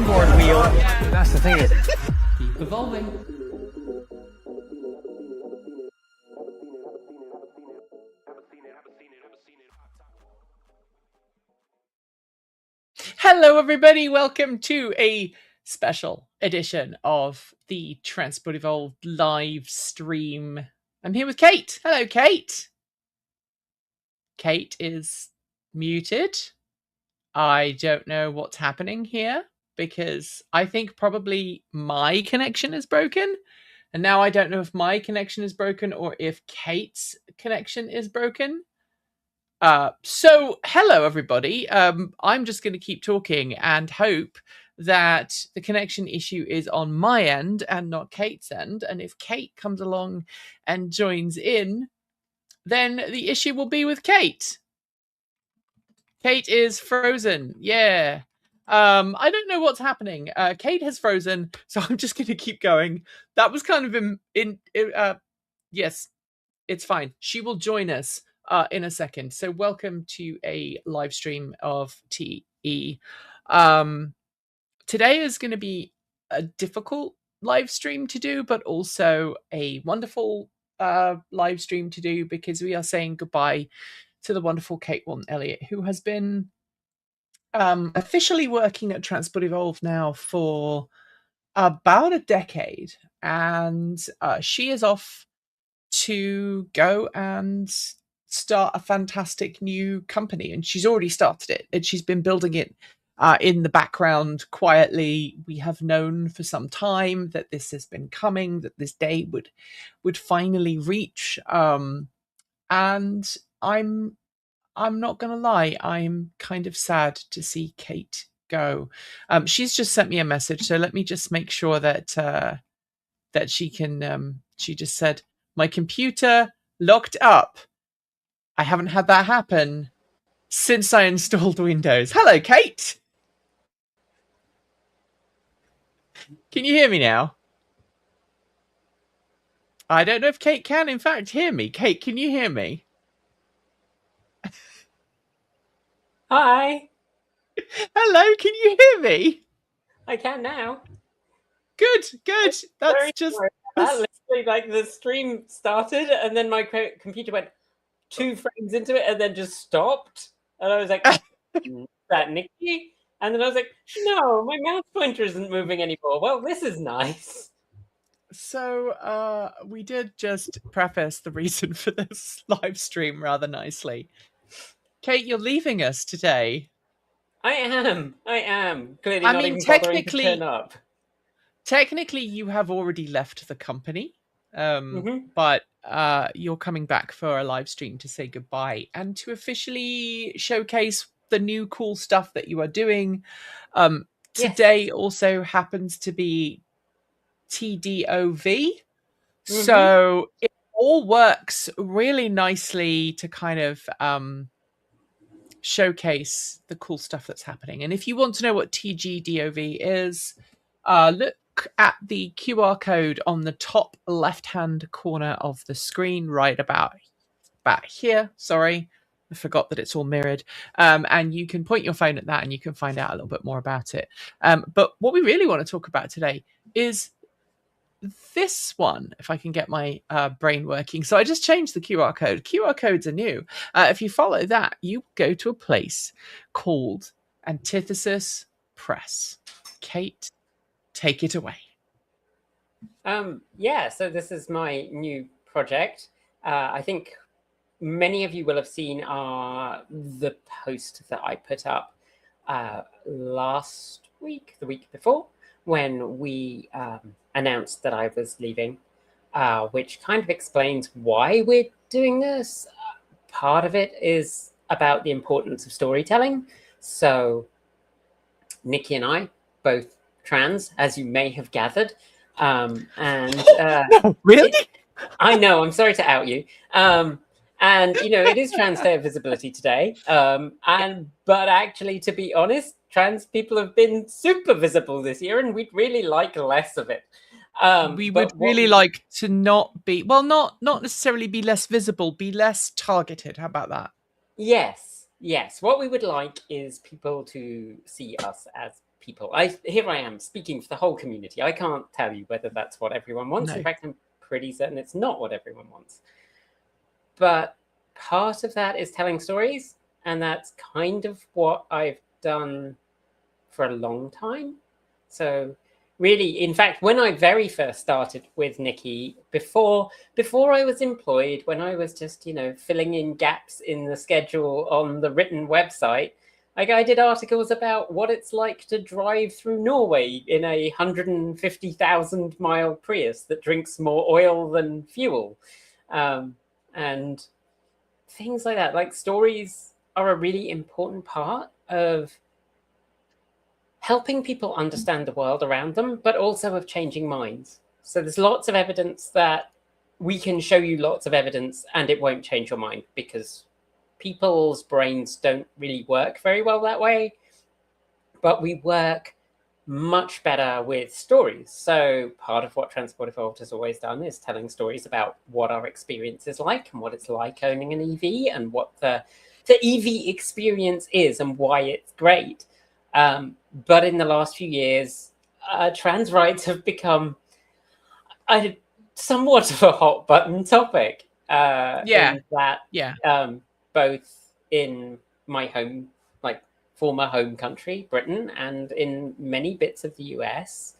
Board wheel. That's the thing. Keep evolving. Hello, everybody. Welcome to a special edition of the Transport Evolved live stream. I'm here with Kate. Hello, Kate. Kate is muted. I don't know what's happening here because I think probably my connection is broken. And now I don't know if my connection is broken or if Kate's connection is broken. So hello everybody. I'm just going to keep talking and hope that the connection issue is on my end and not Kate's end. And if Kate comes along and joins in, then the issue will be with Kate. Kate is frozen. Yeah. I don't know what's happening. Kate has frozen, so I'm just going to keep going. That was kind of yes, it's fine. She will join us in a second. So welcome to a live stream of TE. Today is going to be a difficult live stream to do, but also a wonderful live stream to do because we are saying goodbye to the wonderful Kate Walton-Elliott, who has been officially working at Transport Evolved now for about a decade. And she is off to go and start a fantastic new company. And she's already started it. And she's been building it in the background quietly. We have known for some time that this has been coming, that this day would finally reach. And I'm not going to lie, I'm kind of sad to see Kate go. She's just sent me a message, so let me just make sure that that she can. She just said, "My computer locked up. I haven't had that happen since I installed Windows." Hello, Kate. Can you hear me now? I don't know if Kate can, in fact, hear me. Kate, can you hear me? Hi. Hello, can you hear me? I can now. Good. That's just... Literally, like, the stream started and then my computer went 2 frames into it and then just stopped. And I was like, is that Nikki? And then I was like, no, my mouse pointer isn't moving anymore. Well, this is nice. So we did just preface the reason for this live stream rather nicely. Kate, you're leaving us today. I am. Clearly not even bothering to turn up. Technically, you have already left the company, but you're coming back for a live stream to say goodbye and to officially showcase the new cool stuff that you are doing. Today also happens to be TDOV. So it all works really nicely to kind of showcase the cool stuff that's happening. And if you want to know what TGDOV is, look at the QR code on the top left-hand corner of the screen, right about here. Sorry, I forgot that it's all mirrored. And you can point your phone at that and you can find out a little bit more about it. But what we really want to talk about today is this one, if I can get my brain working. So I just changed the QR code. QR codes are new. If you follow that, you go to a place called Antithesis Press. Kate, take it away. Yeah, so this is my new project. I think many of you will have seen the post that I put up last week, the week before, when we announced that I was leaving, which kind of explains why we're doing this. Part of it is about the importance of storytelling. So Nikki and I, both trans, as you may have gathered. No, really? I know, I'm sorry to out you. And, you know, it is Trans Day of Visibility today. But actually, to be honest, trans people have been super visible this year, and we'd really like less of it. We would really like to not be, well, not necessarily be less visible, be less targeted. How about that? Yes. What we would like is people to see us as people. Here I am speaking for the whole community. I can't tell you whether that's what everyone wants. No. In fact, I'm pretty certain it's not what everyone wants. But part of that is telling stories, and that's kind of what I've done for a long time. So really, in fact, when I very first started with Nikki, before I was employed, when I was just, filling in gaps in the schedule on the written website, like I did articles about what it's like to drive through Norway in a 150,000 mile Prius that drinks more oil than fuel. And things like that. Like, stories are a really important part of helping people understand the world around them, but also of changing minds. So there's lots of evidence that we can show you lots of evidence and it won't change your mind, because people's brains don't really work very well that way. But we work much better with stories. So part of what Transport Evolved has always done is telling stories about what our experience is like and what it's like owning an EV and what the EV experience is and why it's great. But in the last few years, trans rights have become somewhat of a hot button topic. In that, both in my former home country, Britain, and in many bits of the US,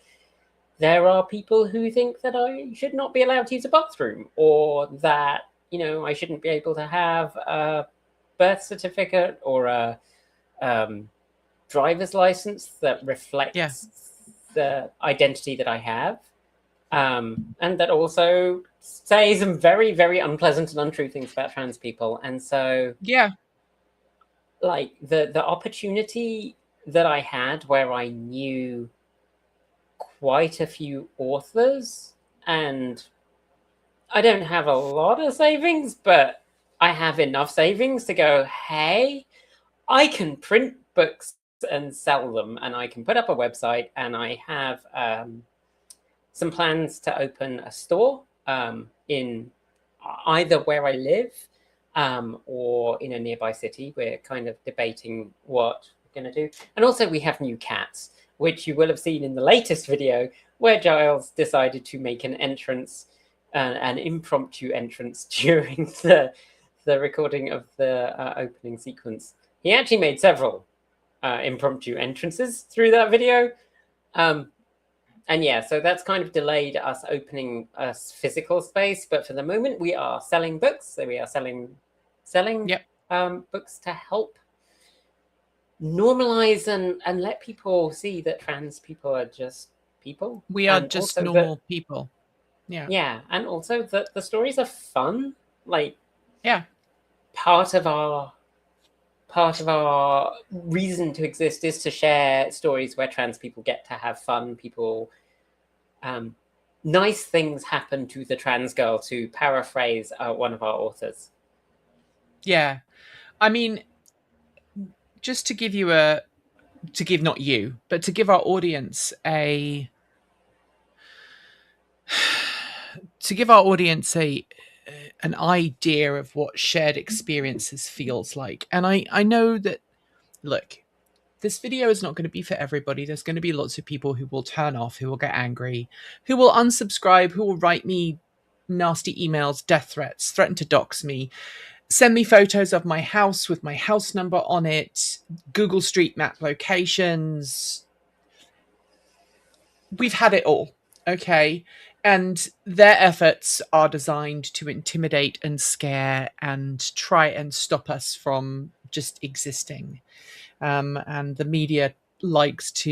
there are people who think that I should not be allowed to use a bathroom, or that, I shouldn't be able to have a birth certificate or a driver's license that reflects the identity that I have. And that also say some very, very unpleasant and untrue things about trans people. And so, like the opportunity that I had, where I knew quite a few authors, and I don't have a lot of savings, but I have enough savings to go, hey, I can print books and sell them, and I can put up a website, and I have some plans to open a store in either where I live or in a nearby city. We're kind of debating what we're going to do. And also we have new cats, which you will have seen in the latest video, where Giles decided to make an entrance, an impromptu entrance during the recording of the opening sequence. He actually made several impromptu entrances through that video. And yeah, so that's kind of delayed us opening a physical space. But for the moment, we are selling books. So we are selling books to help normalize and let people see that trans people are just people. We are just normal people. Yeah. Yeah. And also that the stories are fun. Part of our reason to exist is to share stories where trans people get to have fun. People, nice things happen to the trans girl, to paraphrase one of our authors. Yeah. I mean, just to give you to give our audience an idea of what shared experiences feels like. And I know that, look, this video is not going to be for everybody. There's going to be lots of people who will turn off, who will get angry, who will unsubscribe, who will write me nasty emails, death threats, threaten to dox me, send me photos of my house with my house number on it, Google Street Map locations. We've had it all, okay? And their efforts are designed to intimidate and scare and try and stop us from just existing. And the media likes to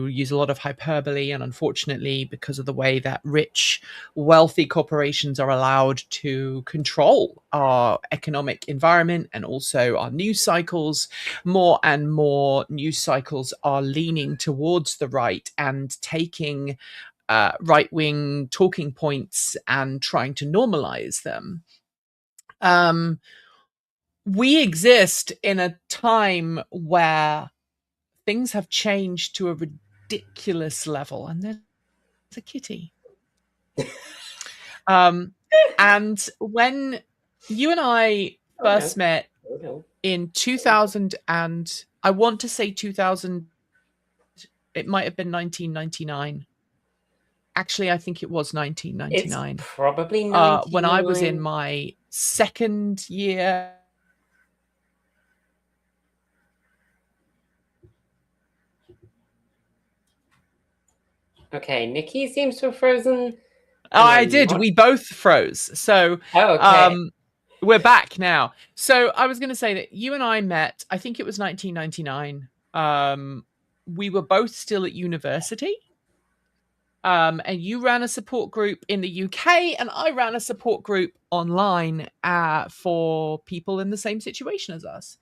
use a lot of hyperbole, and unfortunately, because of the way that rich, wealthy corporations are allowed to control our economic environment and also our news cycles, more and more news cycles are leaning towards the right and taking right-wing talking points and trying to normalize them. We exist in a time where things have changed to a ridiculous level, and there's a kitty. And when you and I first met in 2000, and I want to say 2000, it might have been 1999. Actually, I think it was 1999. It's probably 99. When I was in my second year. Okay, Nikki seems to have frozen. Oh, I did. We both froze. So we're back now. So I was going to say that you and I met, I think it was 1999. We were both still at university. And you ran a support group in the UK, and I ran a support group online for people in the same situation as us.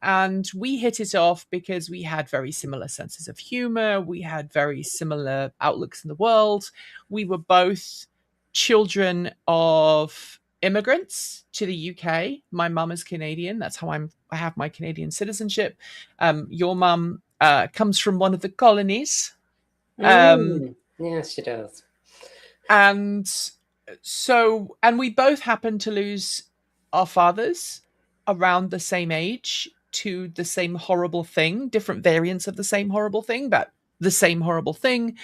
And we hit it off because we had very similar senses of humor. We had very similar outlooks in the world. We were both children of immigrants to the UK. My mum is Canadian. That's how I have my Canadian citizenship. Your mum comes from one of the colonies. Yes, she does. And we both happened to lose our fathers around the same age to the same horrible thing, different variants of the same horrible thing, but the same horrible thing.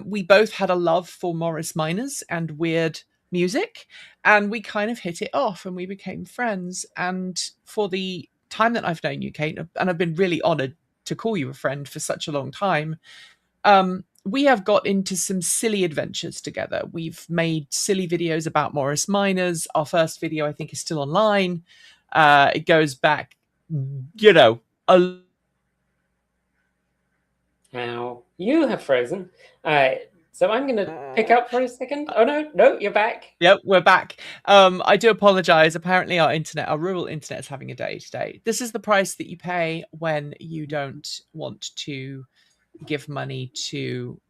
We both had a love for Morris Minors and weird music, and we kind of hit it off and we became friends. And for the time that I've known you, Kate, and I've been really honored to call you a friend for such a long time, we have got into some silly adventures together. We've made silly videos about Morris Minors. Our first video, I think, is still online. It goes back, Now, you have frozen. So I'm going to pick up for a second. Oh, no, you're back. Yep, we're back. I do apologize. Apparently our rural internet is having a day today. This is the price that you pay when you don't want to give money to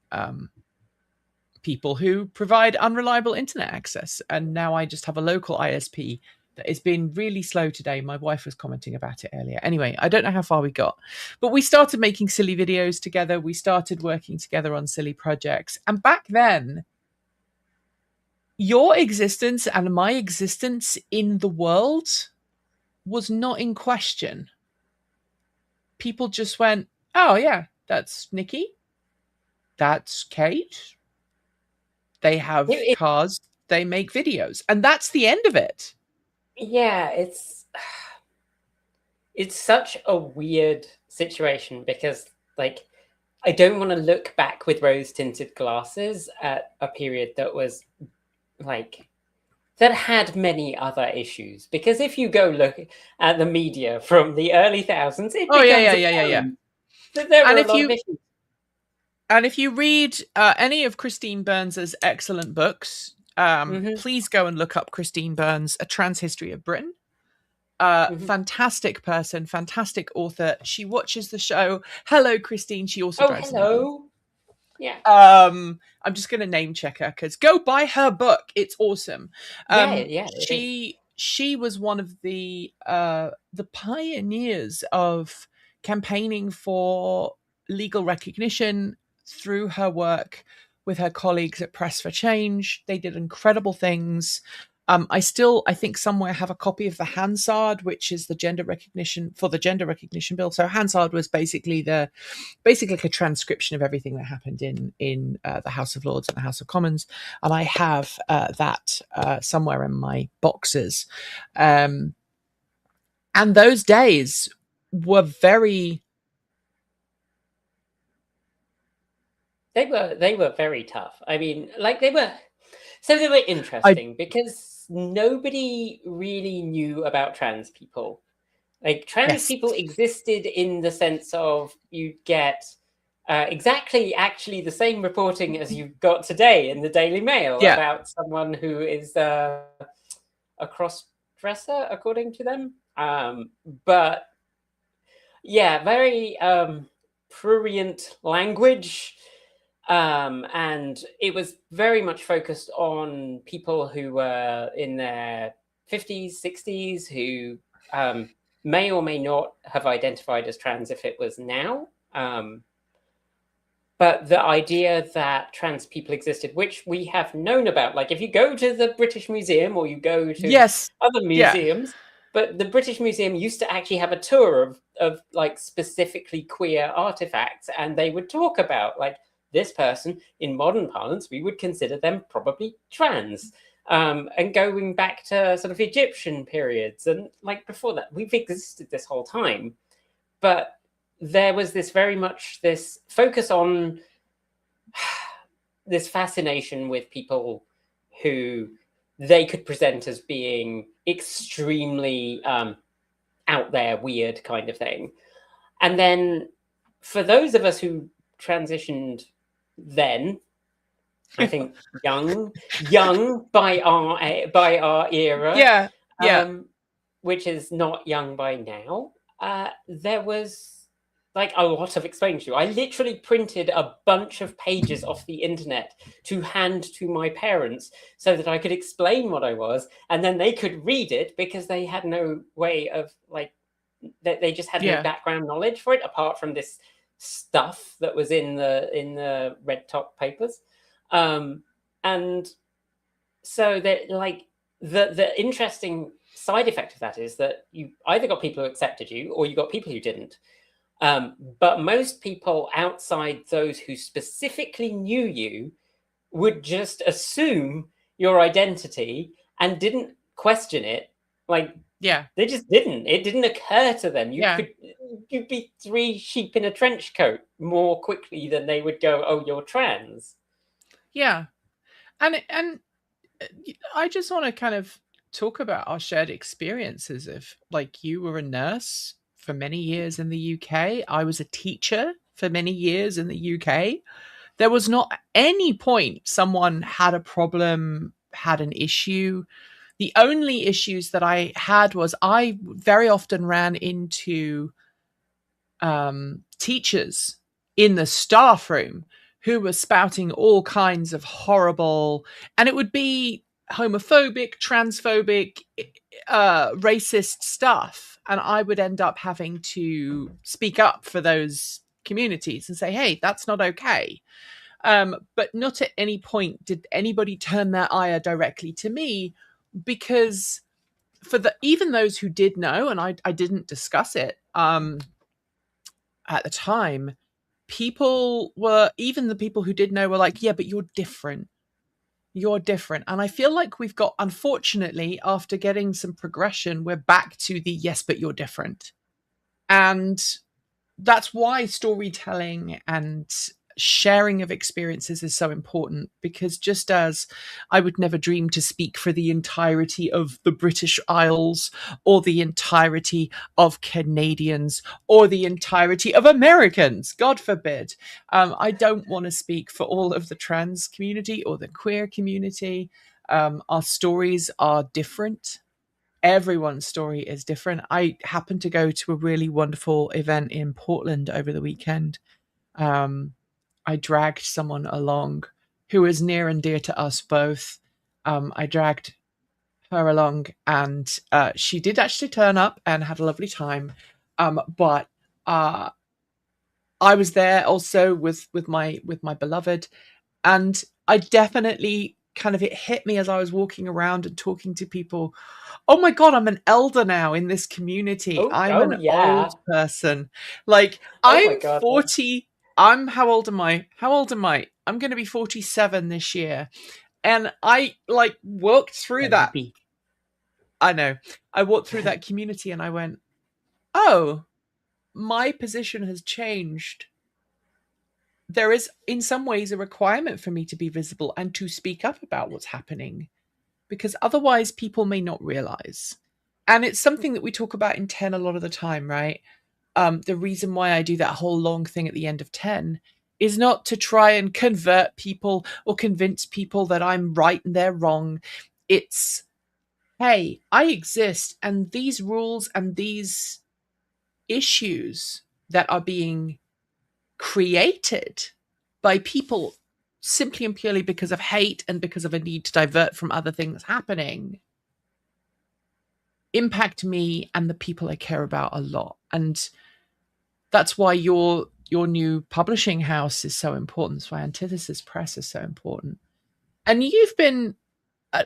people who provide unreliable internet access. And now I just have a local ISP that has been really slow today. My wife was commenting about it earlier. Anyway, I don't know how far we got, but we started making silly videos together. We started working together on silly projects. And back then, your existence and my existence in the world was not in question. People just went, oh yeah, that's Nikki. That's Kate. They have cars. They make videos. And that's the end of it. Yeah, it's such a weird situation because, like, I don't want to look back with rose-tinted glasses at a period that was, like, that had many other issues. Because if you go look at the media from the early thousands, it becomes there were a lot of issues. And if you read any of Christine Burns's excellent books, please go and look up Christine Burns, A Trans History of Britain. Fantastic person, fantastic author. She watches the show. Hello, Christine. She also drives. Hello. Yeah. I'm just going to name check her because go buy her book. It's awesome. She was one of the pioneers of campaigning for legal recognition through her work with her colleagues at Press for Change. They did incredible things. I think somewhere have a copy of the Hansard, which is the gender recognition bill. So Hansard was basically like a transcription of everything that happened in the House of Lords and the House of Commons. And I have that somewhere in my boxes. And those days were very... They were very tough. I mean, like they were interesting because nobody really knew about trans people. Like trans people existed in the sense of you get exactly actually the same reporting as you got today in the Daily Mail about someone who is a cross-dresser, according to them. But yeah, very prurient language. And it was very much focused on people who were in their 50s, 60s, who may or may not have identified as trans if it was now. But the idea that trans people existed, which we have known about, like if you go to the British Museum or you go to Yes. other Yeah. museums, but the British Museum used to actually have a tour of like specifically queer artifacts, and they would talk about like this person in modern parlance, we would consider them probably trans. And going back to sort of Egyptian periods and like before that, we've existed this whole time. But there was this very much this focus on this fascination with people who they could present as being extremely out there, weird kind of thing. And then for those of us who transitioned then, I think young by our era, which is not young by now, there was like a lot of explaining to you. I literally printed a bunch of pages off the internet to hand to my parents so that I could explain what I was, and then they could read it because they had no way of like, they just had no background knowledge for it apart from this stuff that was in the red top papers. And so that like the interesting side effect of that is that you either got people who accepted you or you got people who didn't. But most people outside those who specifically knew you would just assume your identity and didn't question it. Like, they just didn't. It didn't occur to them. You'd be three sheep in a trench coat more quickly than they would go, oh, you're trans. Yeah. And I just want to kind of talk about our shared experiences of like, you were a nurse for many years in the UK. I was a teacher for many years in the UK. There was not any point someone had a problem, had an issue. The only issues that I had was I very often ran into teachers in the staff room who were spouting all kinds of horrible, and it would be homophobic, transphobic, racist stuff. And I would end up having to speak up for those communities and say, hey, that's not okay. But not at any point did anybody turn their ire directly to me, because for even those who did know, and I didn't discuss it at the time, even the people who did know were like, yeah, but you're different. You're different. And I feel like we've got, unfortunately, after getting some progression, we're back to the yes, but you're different. And that's why storytelling and sharing of experiences is so important, because just as I would never dream to speak for the entirety of the British Isles or the entirety of Canadians or the entirety of Americans, God forbid, I don't want to speak for all of the trans community or the queer community. Our stories are different. Everyone's story is different. I happened to go to a really wonderful event in Portland over the weekend. I dragged someone along who is near and dear to us both. I dragged her along, and she did actually turn up and had a lovely time. But I was there also with my beloved, and I definitely it hit me as I was walking around and talking to people. Oh my God, I'm an elder now in this community. I'm an old person. Like, I'm 40. How old am I? I'm going to be 47 this year. And I walked through that. I know. I walked through that community and I went, oh, my position has changed. There is, in some ways, a requirement for me to be visible and to speak up about what's happening, because otherwise people may not realize. And it's something that we talk about in 10 a lot of the time, right? The reason why I do that whole long thing at the end of 10 is not to try and convert people or convince people that I'm right and they're wrong. It's, hey, I exist, and these rules and these issues that are being created by people simply and purely because of hate and because of a need to divert from other things happening impact me and the people I care about a lot. And that's why your your new publishing house is so important. That's why Antithesis Press is so important. And you've been,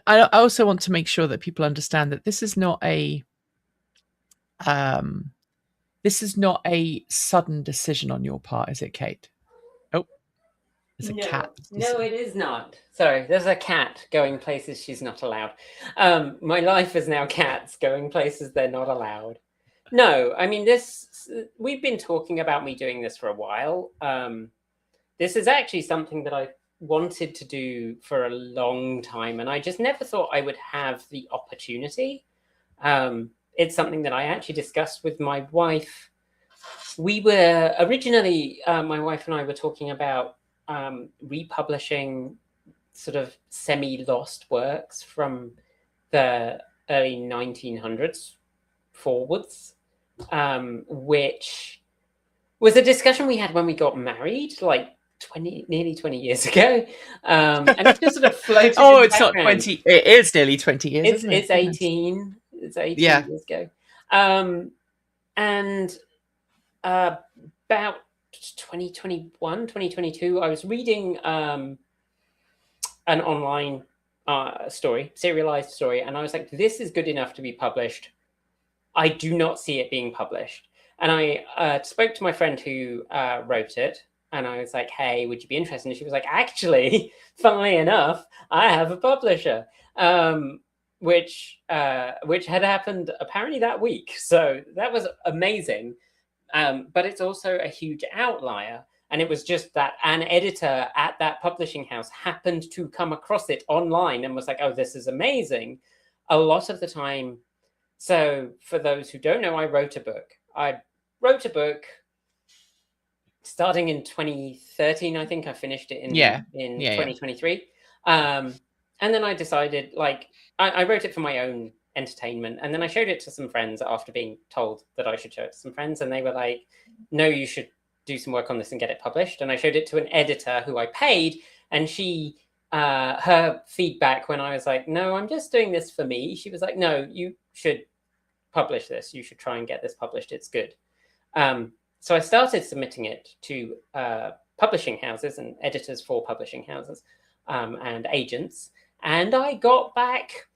I also want to make sure that people understand that this is not a sudden decision on your part, is it, Kate? Oh, there's a cat. No, it is not. Sorry, there's a cat going places she's not allowed. My life is now cats going places they're not allowed. No, I mean, we've been talking about me doing this for a while. This is actually something that I wanted to do for a long time, and I just never thought I would have the opportunity. It's something that I actually discussed with my wife. We were originally, my wife and I were talking about republishing sort of semi-lost works from the early 1900s forwards, which was a discussion we had when we got married, like nearly 20 years ago. And it's just sort of floated. Oh, it's not 20. It is nearly 20 years. It's 18. It's 18 years ago. And about 2021, 2022, I was reading an online serialized story, and I was like, this is good enough to be published. I do not see it being published. And I spoke to my friend who wrote it, and I was like, hey, would you be interested? And she was like, actually, funnily enough, I have a publisher, which had happened apparently that week. So that was amazing. But it's also a huge outlier. And it was just that an editor at that publishing house happened to come across it online and was like, oh, this is amazing. A lot of the time. So for those who don't know, I wrote a book. Starting in 2013, I think I finished it in 2023. And then I decided, like, I wrote it for my own entertainment. And then I showed it to some friends after being told that I should show it to some friends. And they were like, no, you should do some work on this and get it published. And I showed it to an editor who I paid. And she, her feedback when I was like, no, I'm just doing this for me. She was like, no, you should publish this. You should try and get this published. It's good. So I started submitting it to publishing houses and editors for publishing houses and agents. And I got back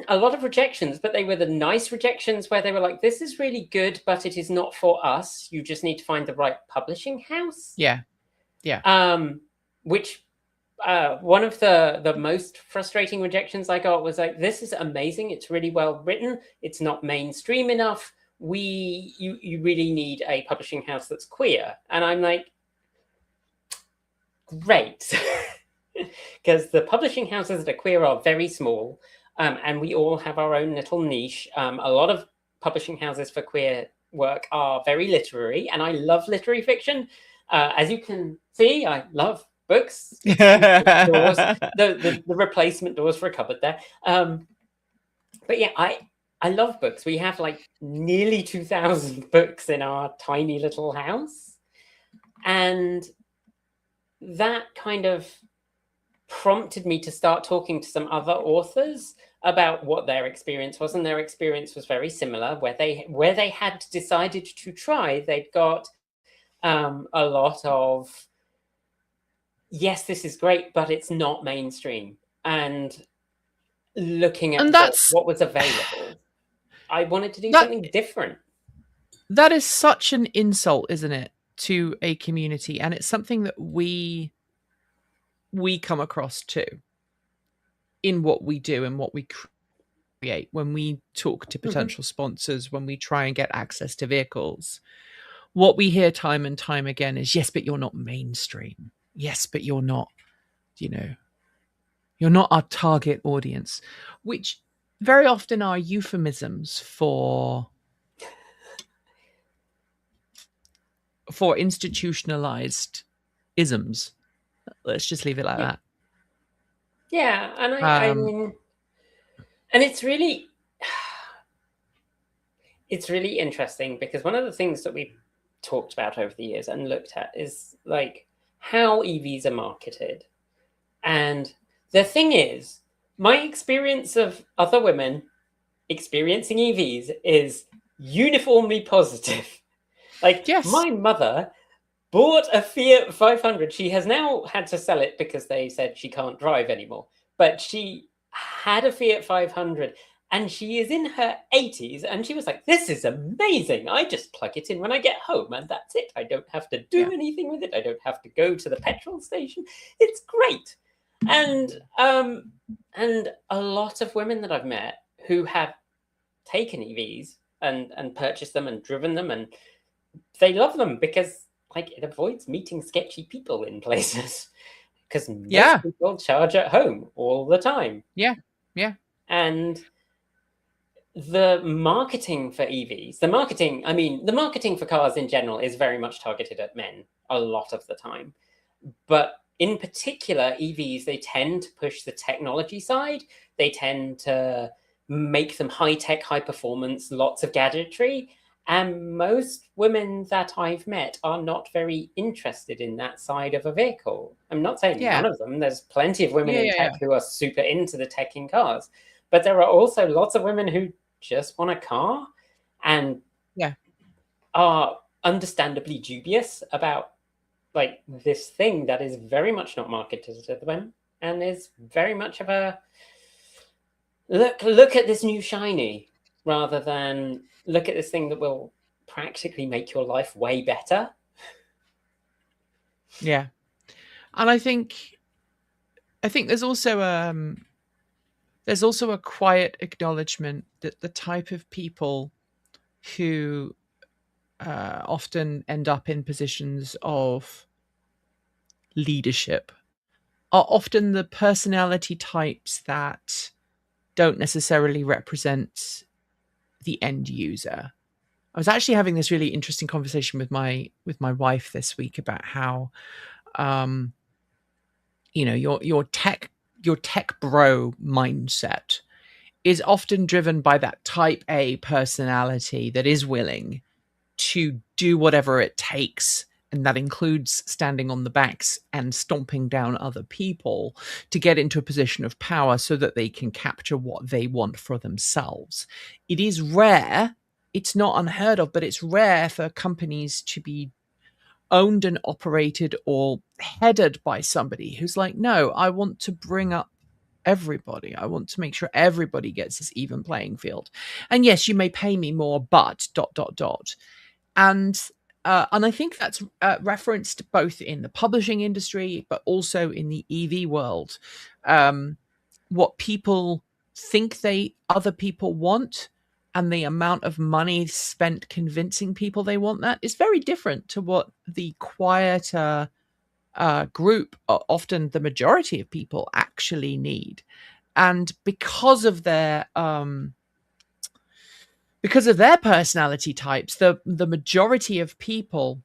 a lot of rejections, but they were the nice rejections where they were like, this is really good, but it is not for us. You just need to find the right publishing house. Yeah. Which one of the most frustrating rejections I got was like, this is amazing. It's really well written. It's not mainstream enough. You really need a publishing house that's queer. And I'm like, great. Because the publishing houses that are queer are very small, and we all have our own little niche. A lot of publishing houses for queer work are very literary, and I love literary fiction. As you can see, I love books. Doors, the replacement doors for a cupboard there. But yeah, I love books. We have like nearly 2,000 books in our tiny little house. And that kind of prompted me to start talking to some other authors about what their experience was. And their experience was very similar, where they had decided to try. They'd got a lot of, yes, this is great, but it's not mainstream. And looking at what was available, I wanted to do something different. That is such an insult, isn't it, to a community? And it's something that we come across too in what we do and what we create when we talk to potential sponsors, when we try and get access to vehicles. What we hear time and time again is, yes, but you're not mainstream. Yes, but you're not, you're not our target audience, which very often are euphemisms for institutionalized isms. Let's just leave it like that. Yeah, and I mean, and it's really interesting because one of the things that we've talked about over the years and looked at is like how EVs are marketed. And the thing is, my experience of other women experiencing EVs is uniformly positive. Like, yes. My mother bought a Fiat 500. She has now had to sell it because they said she can't drive anymore. But she had a Fiat 500 and she is in her 80s and she was like, this is amazing. I just plug it in when I get home and that's it. I don't have to do anything with it. I don't have to go to the petrol station. It's great. And a lot of women that I've met who have taken EVs and purchased them and driven them, and they love them because like it avoids meeting sketchy people in places because most people charge at home all the time. Yeah. And the marketing for EVs, the marketing for cars in general is very much targeted at men a lot of the time. But in particular, EVs, they tend to push the technology side. They tend to make them high-tech, high-performance, lots of gadgetry. And most women that I've met are not very interested in that side of a vehicle. I'm not saying none of them. There's plenty of women in tech who are super into the tech in cars. But there are also lots of women who just want a car and are understandably dubious about like this thing that is very much not marketed to them and is very much of a look at this new shiny rather than look at this thing that will practically make your life way better. Yeah. And I think there's also a quiet acknowledgement that the type of people who often end up in positions of leadership are often the personality types that don't necessarily represent the end user. I was actually having this really interesting conversation with my wife this week about how your tech bro mindset is often driven by that type A personality that is willing to do whatever it takes, and that includes standing on the backs and stomping down other people to get into a position of power so that they can capture what they want for themselves. It is rare, it's not unheard of, but it's rare for companies to be owned and operated or headed by somebody who's like, no, I want to bring up everybody. I want to make sure everybody gets this even playing field. And yes, you may pay me more, but ... And I think that's referenced both in the publishing industry, but also in the EV world. What people think other people want and the amount of money spent convincing people they want that is very different to what the quieter group, often the majority of people, actually need. And because of their personality types, the majority of people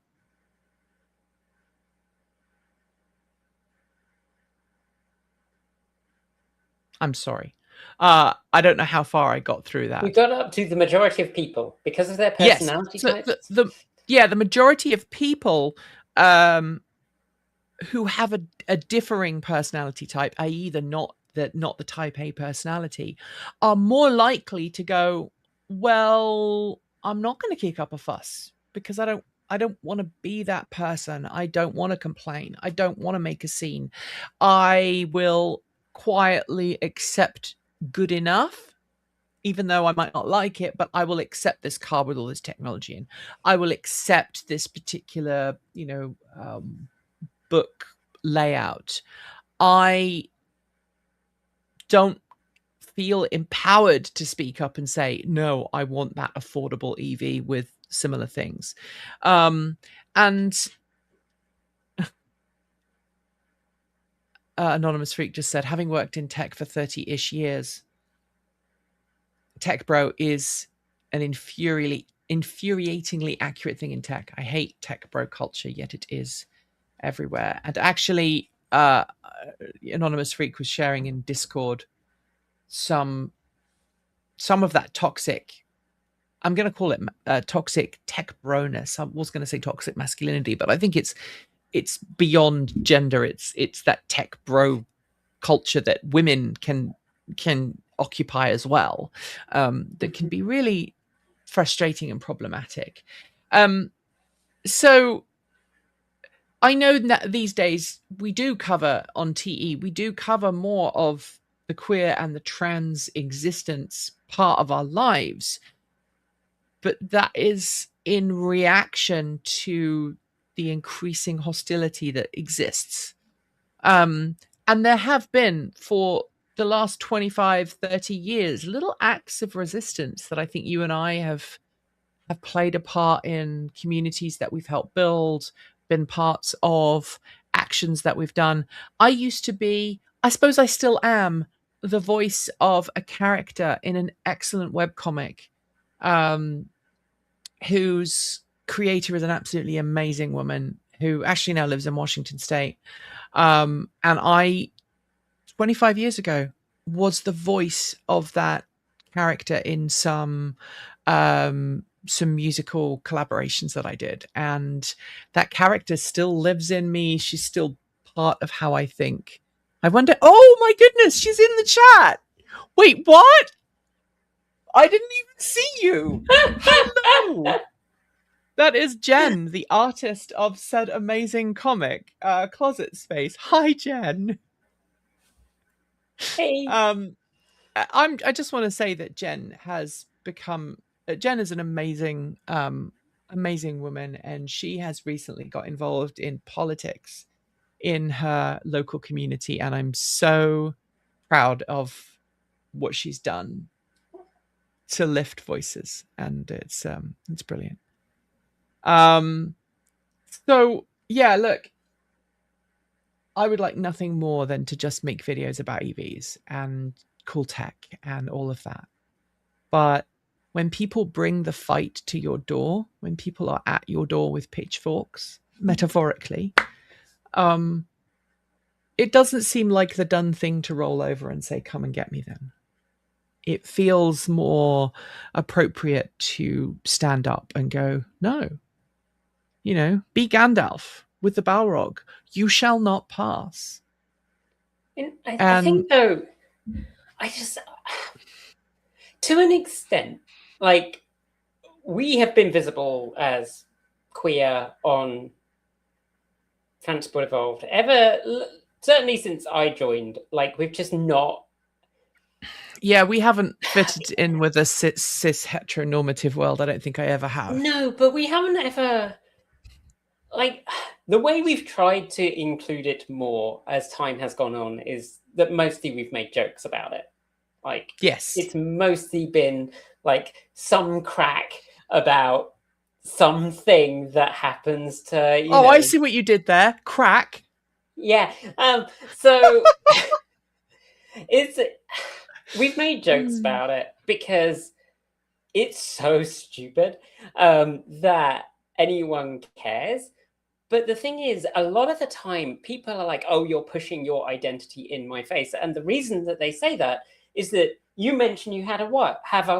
I'm sorry. I don't know how far I got through that. We got up to the majority of people because of their personality types. The majority of people who have a differing personality type, i.e. not the type A personality, are more likely to go, well, I'm not going to kick up a fuss because I don't want to be that person. I don't want to complain. I don't want to make a scene. I will quietly accept good enough, even though I might not like it, but I will accept this car with all this technology in. I will accept this particular, book layout. I don't feel empowered to speak up and say, no, I want that affordable EV with similar things. And Anonymous Freak just said, having worked in tech for 30-ish years, tech bro is an infuriatingly accurate thing in tech. I hate tech bro culture, yet it is everywhere. And actually, Anonymous Freak was sharing in Discord some of that toxic, I'm going to call it toxic tech broness. I was going to say toxic masculinity, but I think it's beyond gender. It's that tech bro culture that women can occupy as well, that can be really frustrating and problematic. So I know that these days we do cover on TE, we do cover more of the queer and the trans existence part of our lives, but that is in reaction to the increasing hostility that exists. And there have been, for the last 25, 30 years, little acts of resistance that I think you and I have played a part in, communities that we've helped build, been parts of actions that we've done. I used to be, I suppose I still am, the voice of a character in an excellent webcomic, whose creator is an absolutely amazing woman who actually now lives in Washington State. And I, 25 years ago, was the voice of that character in some musical collaborations that I did. And that character still lives in me. She's still part of how I think. I wonder, oh my goodness, she's in the chat. Wait, what? I didn't even see you. Hello. That is Jen, the artist of said amazing comic, Closet Space. Hi, Jen. Hey. I just want to say that Jen has become. Jen is an amazing, amazing woman, and she has recently got involved in politics in her local community, and I'm so proud of what she's done to lift voices, and it's brilliant. So yeah, look, I would like nothing more than to just make videos about EVs and cool tech and all of that. But when people bring the fight to your door, when people are at your door with pitchforks, metaphorically, it doesn't seem like the done thing to roll over and say, come and get me then. It feels more appropriate to stand up and go, no, you know, be Gandalf with the Balrog. You shall not pass. I think, though, to an extent, like, we have been visible as queer on Transport Evolved certainly since I joined. Like, we've just not. Yeah, we haven't fitted in with a cis heteronormative world. I don't think I ever have. No, but we haven't ever. Like, the way we've tried to include it more as time has gone on is that mostly we've made jokes about it. Like, yes, it's mostly been like some crack about something that happens to, you know. I see what you did there. Crack. Yeah. So we've made jokes about it because it's so stupid that anyone cares. But the thing is, a lot of the time, people are like, oh, you're pushing your identity in my face. And the reason that they say that is that you mention you have a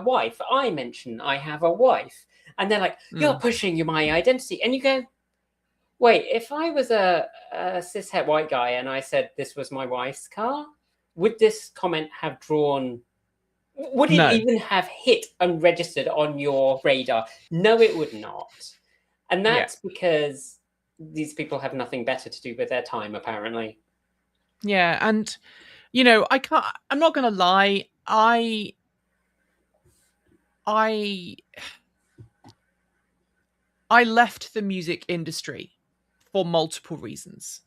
wife. I mention I have a wife. And they're like, you're pushing my identity. And you go, wait, if I was a cishet white guy and I said this was my wife's car, would this comment have drawn... Would it even have hit and registered on your radar? No, it would not. And that's because these people have nothing better to do with their time, apparently. Yeah, and you know, I'm not gonna lie, I left the music industry for multiple reasons.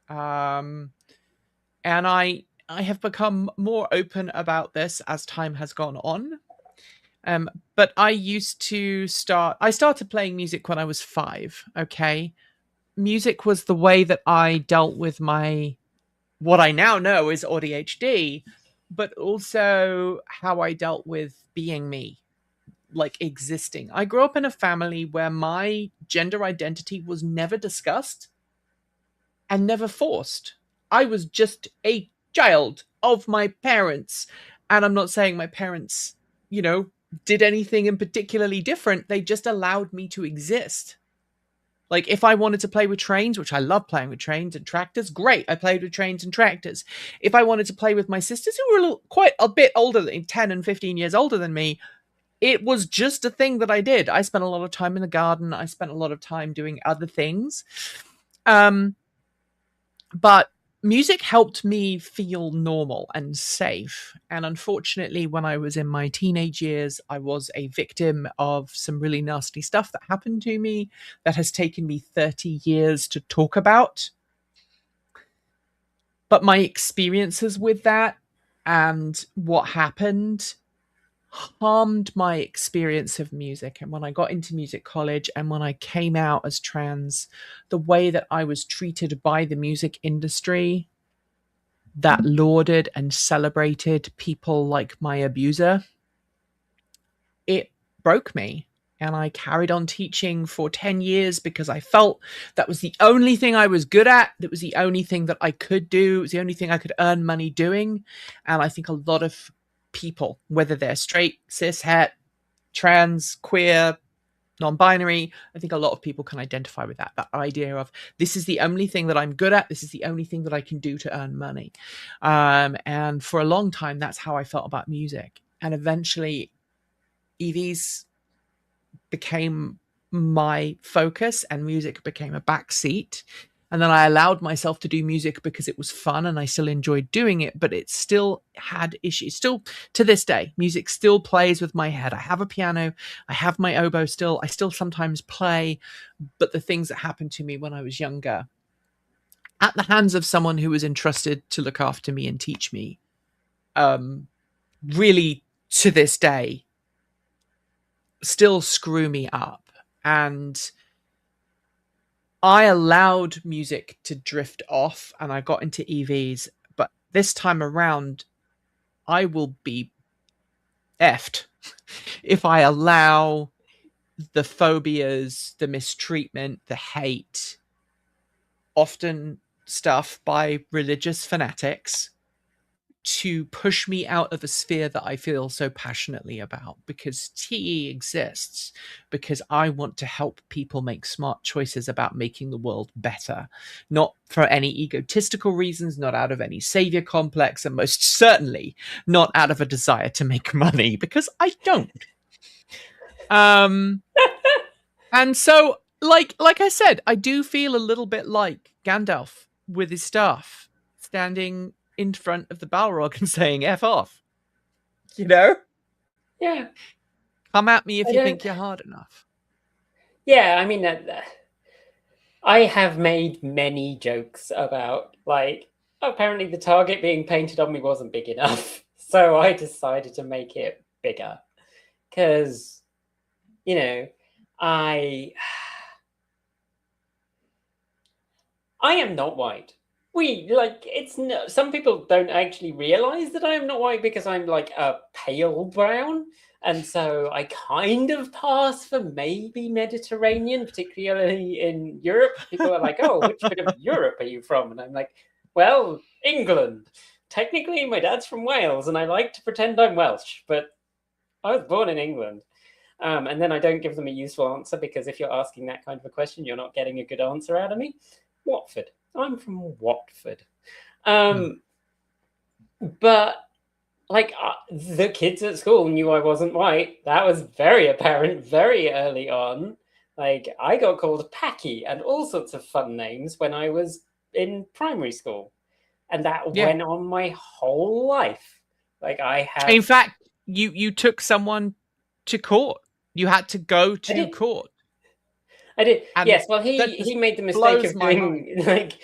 And I have become more open about this as time has gone on. But I started playing music when I was 5, okay? Music was the way that I dealt with what I now know is ADHD, but also how I dealt with being me, like existing. I grew up in a family where my gender identity was never discussed and never forced. I was just a child of my parents. And I'm not saying my parents, you know, did anything in particularly different. They just allowed me to exist. Like, if I wanted to play with trains, which I love playing with trains and tractors, great, I played with trains and tractors. If I wanted to play with my sisters, who were quite a bit older, 10 and 15 years older than me, it was just a thing that I did. I spent a lot of time in the garden. I spent a lot of time doing other things. But music helped me feel normal and safe. And unfortunately, when I was in my teenage years, I was a victim of some really nasty stuff that happened to me that has taken me 30 years to talk about. But my experiences with that and what happened harmed my experience of music. And when I got into music college and when I came out as trans, the way that I was treated by the music industry that lauded and celebrated people like my abuser, it broke me. And I carried on teaching for 10 years because I felt that was the only thing I was good at. That was the only thing that I could do. It was the only thing I could earn money doing. And I think a lot of people, whether they're straight, cis, het, trans, queer, non-binary, I think a lot of people can identify with that idea of, this is the only thing that I'm good at, this is the only thing that I can do to earn money. And for a long time, that's how I felt about music. And eventually EVs became my focus and music became a backseat. And then I allowed myself to do music because it was fun and I still enjoyed doing it, but it still had issues. Still to this day, music still plays with my head. I have a piano, I have my oboe still, I still sometimes play, but the things that happened to me when I was younger, at the hands of someone who was entrusted to look after me and teach me, really to this day, still screw me up. And I allowed music to drift off and I got into EVs, but this time around, I will be effed if I allow the phobias, the mistreatment, the hate, often stuff by religious fanatics, to push me out of a sphere that I feel so passionately about, because TE exists because I want to help people make smart choices about making the world better, not for any egotistical reasons, not out of any savior complex, and most certainly not out of a desire to make money, because I don't. And so, like I said, I do feel a little bit like Gandalf with his staff, standing in front of the Balrog and saying F off. You know? Yeah. Come at me if you think you're hard enough. Yeah, I mean, I have made many jokes about, like, apparently the target being painted on me wasn't big enough. So I decided to make it bigger. Because, you know, I am not white. Some people don't actually realize that I am not white because I'm like a pale brown. And so I kind of pass for maybe Mediterranean, particularly in Europe. People are like, oh, which bit of Europe are you from? And I'm like, well, England. Technically, my dad's from Wales, and I like to pretend I'm Welsh, but I was born in England. And then I don't give them a useful answer, because if you're asking that kind of a question, you're not getting a good answer out of me. Watford. I'm from Watford. But like the kids at school knew I wasn't white. That was very apparent very early on. Like, I got called Packy and all sorts of fun names when I was in primary school. And that went on my whole life. Like, I have... In fact, you took someone to court. You had to go to court. I did. And yes, well, he made the mistake of doing, like,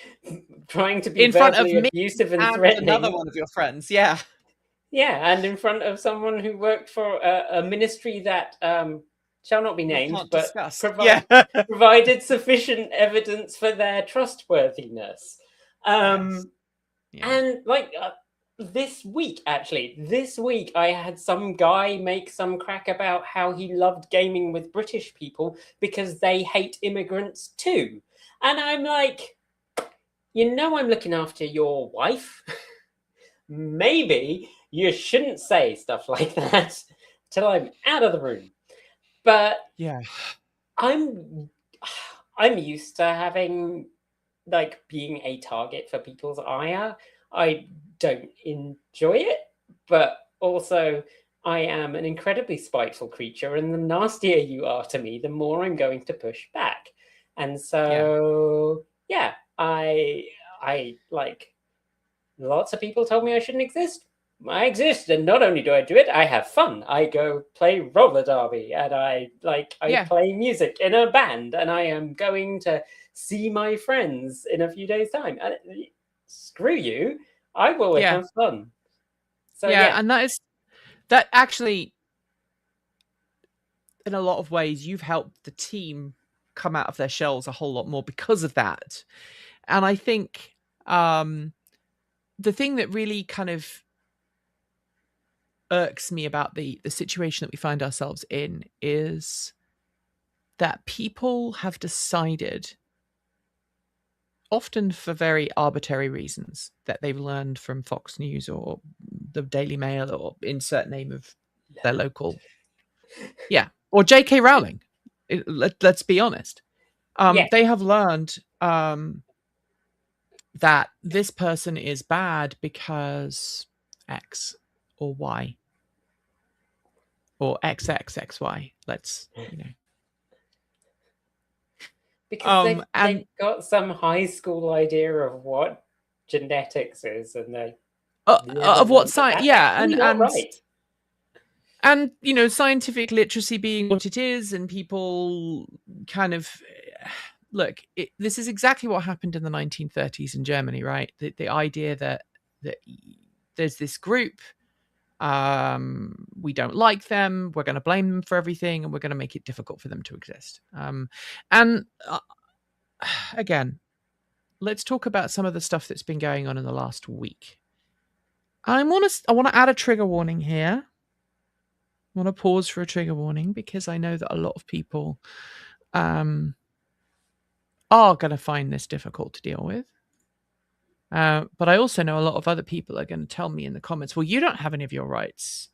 trying to be in front of me abusive and threatening. Another one of your friends, yeah. Yeah, and in front of someone who worked for a ministry that shall not be named, but provided sufficient evidence for their trustworthiness. And like this week, I had some guy make some crack about how he loved gaming with British people because they hate immigrants too. And I'm like, you know, I'm looking after your wife. Maybe you shouldn't say stuff like that till I'm out of the room. But yeah, I'm used to having, like, being a target for people's ire. I don't enjoy it, but also I am an incredibly spiteful creature, and the nastier you are to me, the more I'm going to push back. And so yeah, I like, lots of people told me I shouldn't exist. I exist, and not only do I do it, I have fun. I go play roller derby, and I play music in a band, and I am going to see my friends in a few days' time. And screw you, I will have fun. So yeah, and that actually, in a lot of ways, you've helped the team come out of their shells a whole lot more because of that. And I think the thing that really kind of irks me about the situation that we find ourselves in is that people have decided, often for very arbitrary reasons, that they've learned from Fox News or the Daily Mail or insert name of their local, or J.K. Rowling. Let's be honest. They have learned that this person is bad because X or Y or XXXY. Let's, because they've got some high school idea of what genetics is, and they of what science, right. And scientific literacy being what it is, and people kind of look. This is exactly what happened in the 1930s in Germany, right? The idea that there's this group, we don't like them, we're going to blame them for everything, and we're going to make it difficult for them to exist. And again, let's talk about some of the stuff that's been going on in the last week. I want to add a trigger warning here. I want to pause for a trigger warning because I know that a lot of people are going to find this difficult to deal with. But I also know a lot of other people are going to tell me in the comments, well, you don't have any of your rights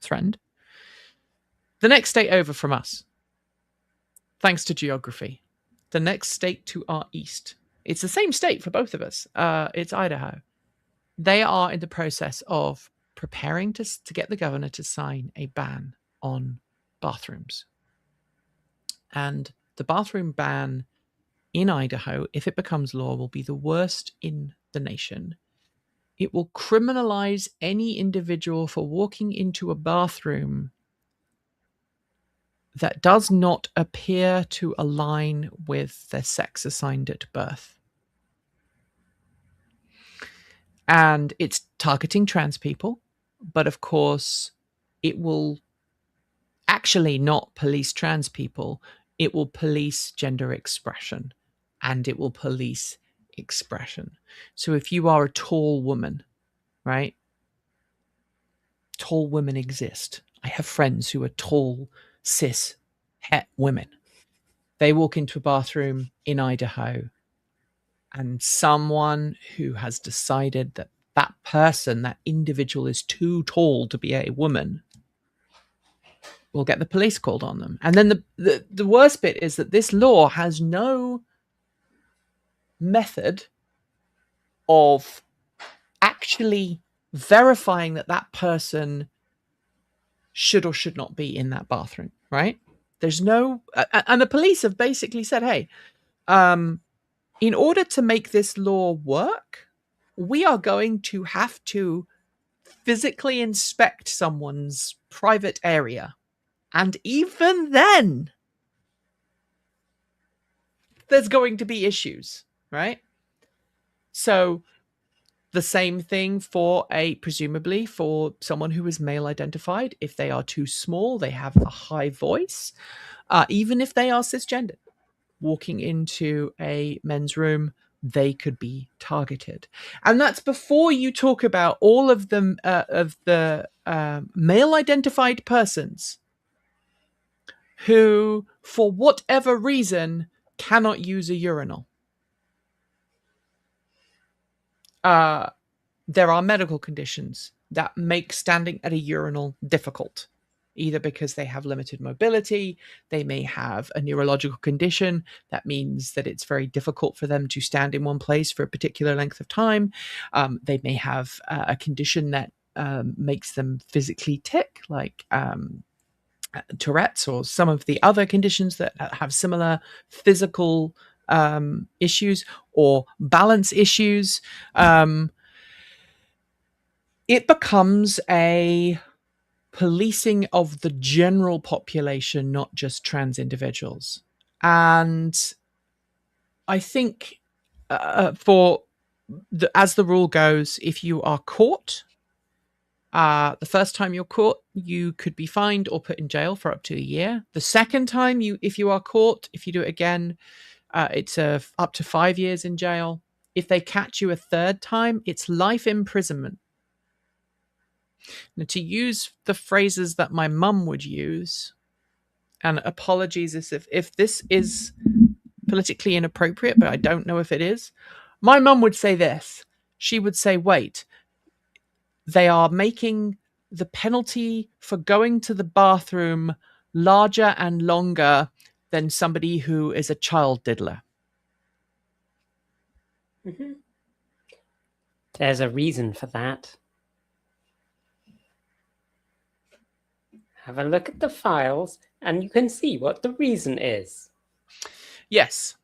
threatened. The next state over from us, thanks to geography, the next state to our east, it's the same state for both of us. It's Idaho. They are in the process of preparing to get the governor to sign a ban on bathrooms. And the bathroom ban in Idaho, if it becomes law, will be the worst in the nation. It will criminalize any individual for walking into a bathroom that does not appear to align with their sex assigned at birth. And it's targeting trans people, but of course, it will actually not police trans people. It will police gender expression, and it will police expression. So if you are a tall woman, right? Tall women exist. I have friends who are tall, cis, het women. They walk into a bathroom in Idaho, and someone who has decided that that person, that individual, is too tall to be a woman, will get the police called on them. And then the worst bit is that this law has no method of actually verifying that that person should or should not be in that bathroom, right? There's no, and the police have basically said, hey, in order to make this law work, we are going to have to physically inspect someone's private area. And even then, there's going to be issues, right? So the same thing for presumably for someone who is male identified. If they are too small, they have a high voice, even if they are cisgender, walking into a men's room, they could be targeted. And that's before you talk about all of the male identified persons who, for whatever reason, cannot use a urinal. There are medical conditions that make standing at a urinal difficult, either because they have limited mobility, they may have a neurological condition that means that it's very difficult for them to stand in one place for a particular length of time. They may have a condition that makes them physically tick, like Tourette's or some of the other conditions that have similar physical issues or balance issues, it becomes a policing of the general population, not just trans individuals. And I think as the rule goes, if you are caught, the first time you're caught, you could be fined or put in jail for up to a year. The second time, if you are caught, if you do it again, it's up to 5 years in jail. If they catch you a third time, it's life imprisonment. Now, to use the phrases that my mum would use, and apologies if this is politically inappropriate, but I don't know if it is. My mum would say this. She would say, wait, they are making the penalty for going to the bathroom larger and longer than somebody who is a child diddler. Mm-hmm. There's a reason for that. Have a look at the files and you can see what the reason is. Yes.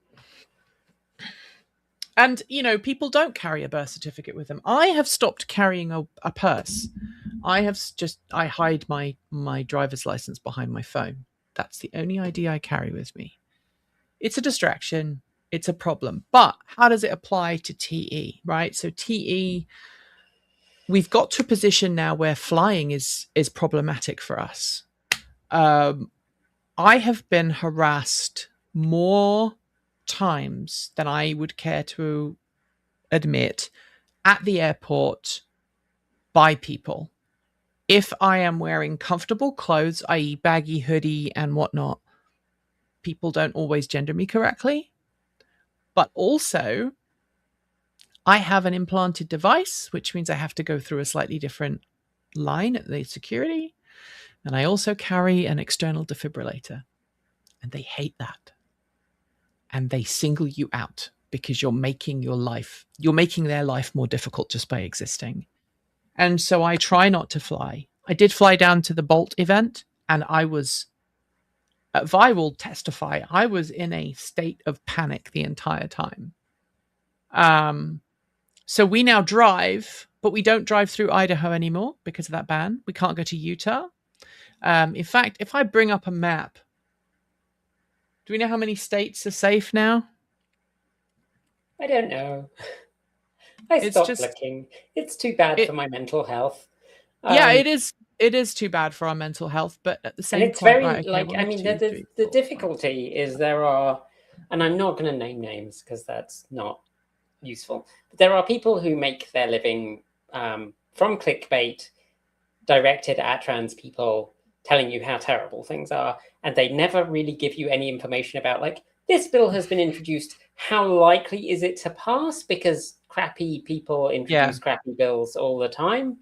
And, people don't carry a birth certificate with them. I have stopped carrying a purse. I hide my driver's license behind my phone. That's the only ID I carry with me. It's a distraction. It's a problem. But how does it apply to TE, right? So TE, we've got to a position now where flying is problematic for us. I have been harassed more times than I would care to admit at the airport by people. If I am wearing comfortable clothes, i.e. baggy hoodie and whatnot, people don't always gender me correctly. But also, I have an implanted device, which means I have to go through a slightly different line at the security. And I also carry an external defibrillator. And they hate that. And they single you out because you're making their life more difficult just by existing. And so I try not to fly. I did fly down to the Bolt event, and I was, Vi will testify, I was in a state of panic the entire time. So we now drive, but we don't drive through Idaho anymore because of that ban. We can't go to Utah. In fact, if I bring up a map, do we know how many states are safe now? I don't know. I stopped looking. It's too bad for my mental health. Yeah, it is. It is too bad for our mental health, but at the same and it's point, very right, okay, the difficulty is there are, and I'm not going to name names because that's not useful. But there are people who make their living from clickbait directed at trans people, telling you how terrible things are, and they never really give you any information about, like, this bill has been introduced. How likely is it to pass? Because crappy people introduce crappy bills all the time.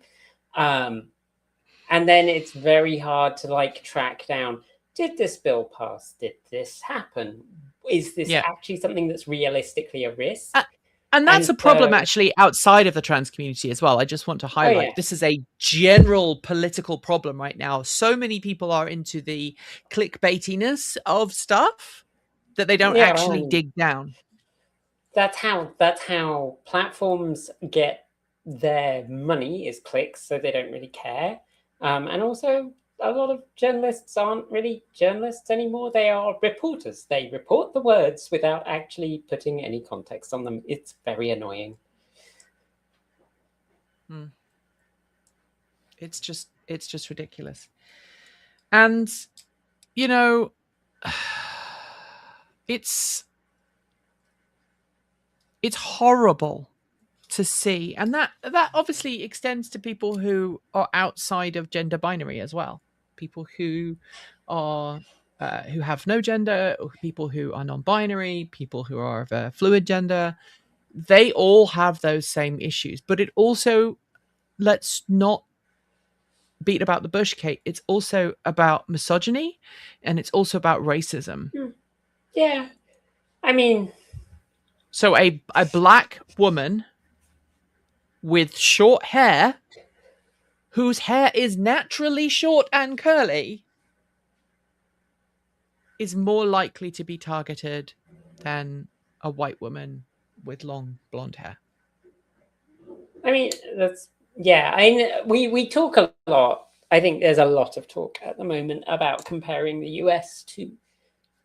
And then it's very hard to track down, did this bill pass? Did this happen? Is this actually something that's realistically a risk? And that's a problem actually outside of the trans community as well. I just want to highlight this is a general political problem right now. So many people are into the clickbaitiness of stuff that they don't actually dig down. That's how platforms get their money, is clicks, so they don't really care. And also, a lot of journalists aren't really journalists anymore. They are reporters. They report the words without actually putting any context on them. It's very annoying. It's just ridiculous. And, it's horrible to see. And that obviously extends to people who are outside of gender binary as well. People who are who have no gender, or people who are non-binary, people who are of a fluid gender. They all have those same issues. But it also, let's not beat about the bush, Kate. It's also about misogyny, and it's also about racism. Yeah. I mean, so a black woman with short hair, whose hair is naturally short and curly, is more likely to be targeted than a white woman with long blonde hair. I mean, we talk a lot. I think there's a lot of talk at the moment about comparing the US to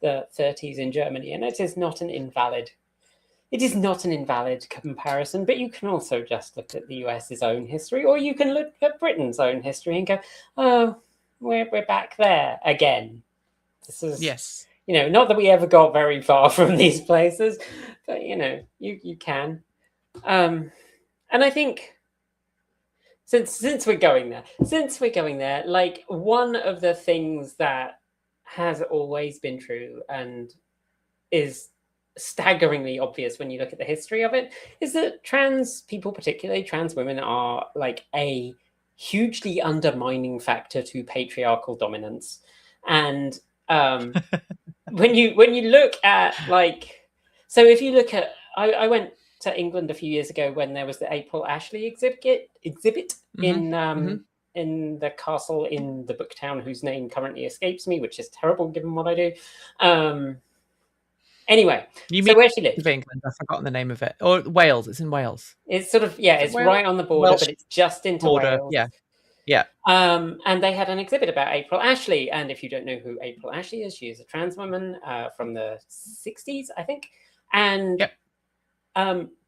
the 30s in Germany, and it is not an invalid comparison, but you can also just look at the US's own history, or you can look at Britain's own history and go, oh, we're back there again. This is, yes, not that we ever got very far from these places, but you can. And I think since we're going there, like, one of the things that has always been true and is staggeringly obvious when you look at the history of it is that trans people, particularly trans women, are like a hugely undermining factor to patriarchal dominance. And when you look at, like, so if you look at, I went to England a few years ago when there was the April Ashley exhibit in the castle in the book town whose name currently escapes me, which is terrible given what I do. Anyway, so where she lived. England, I've forgotten the name of it. Or Wales, it's in Wales. It's sort of, it's Wales? Right on the border, Welsh, but it's just into border. Wales. Yeah. And they had an exhibit about April Ashley. And if you don't know who April Ashley is, she is a trans woman from the 60s, I think. And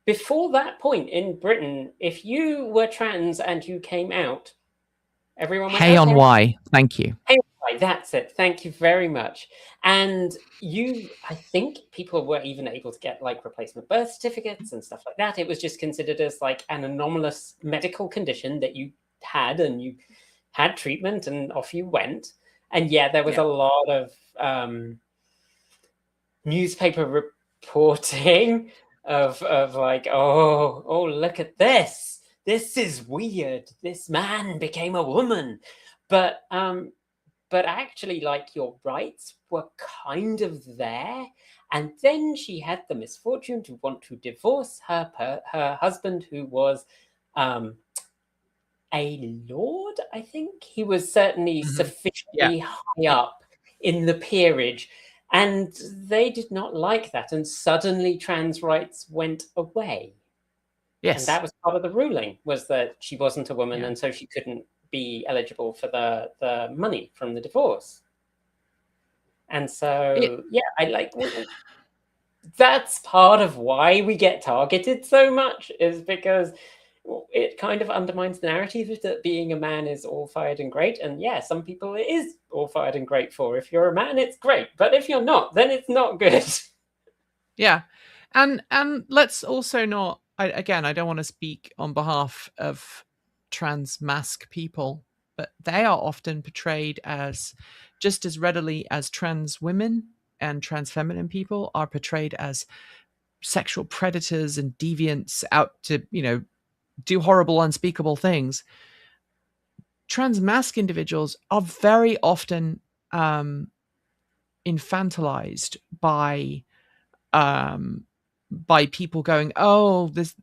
before that point in Britain, if you were trans and you came out, everyone was hey on why. Thank you. Hey, that's it. Thank you very much. And I think people were even able to get like replacement birth certificates and stuff like that. It was just considered as like an anomalous medical condition that you had, and you had treatment and off you went. And there was a lot of newspaper reporting of like, oh, look at this. This is weird. This man became a woman. But actually, like, your rights were kind of there. And then she had the misfortune to want to divorce her husband, who was a lord, I think. He was certainly sufficiently high up in the peerage. And they did not like that. And suddenly trans rights went away. Yes. And that was part of the ruling, was that she wasn't a woman, and so she couldn't be eligible for the money from the divorce. And so I like, that's part of why we get targeted so much, is because it kind of undermines the narrative that being a man is all fired and great. And some people it is all fired and great for. If you're a man, it's great, but if you're not, then it's not good. And let's also not, I don't want to speak on behalf of trans masc people, but they are often portrayed as, just as readily as trans women and trans feminine people are portrayed as sexual predators and deviants out to, do horrible, unspeakable things. Trans masc individuals are very often infantilized by people going, oh, this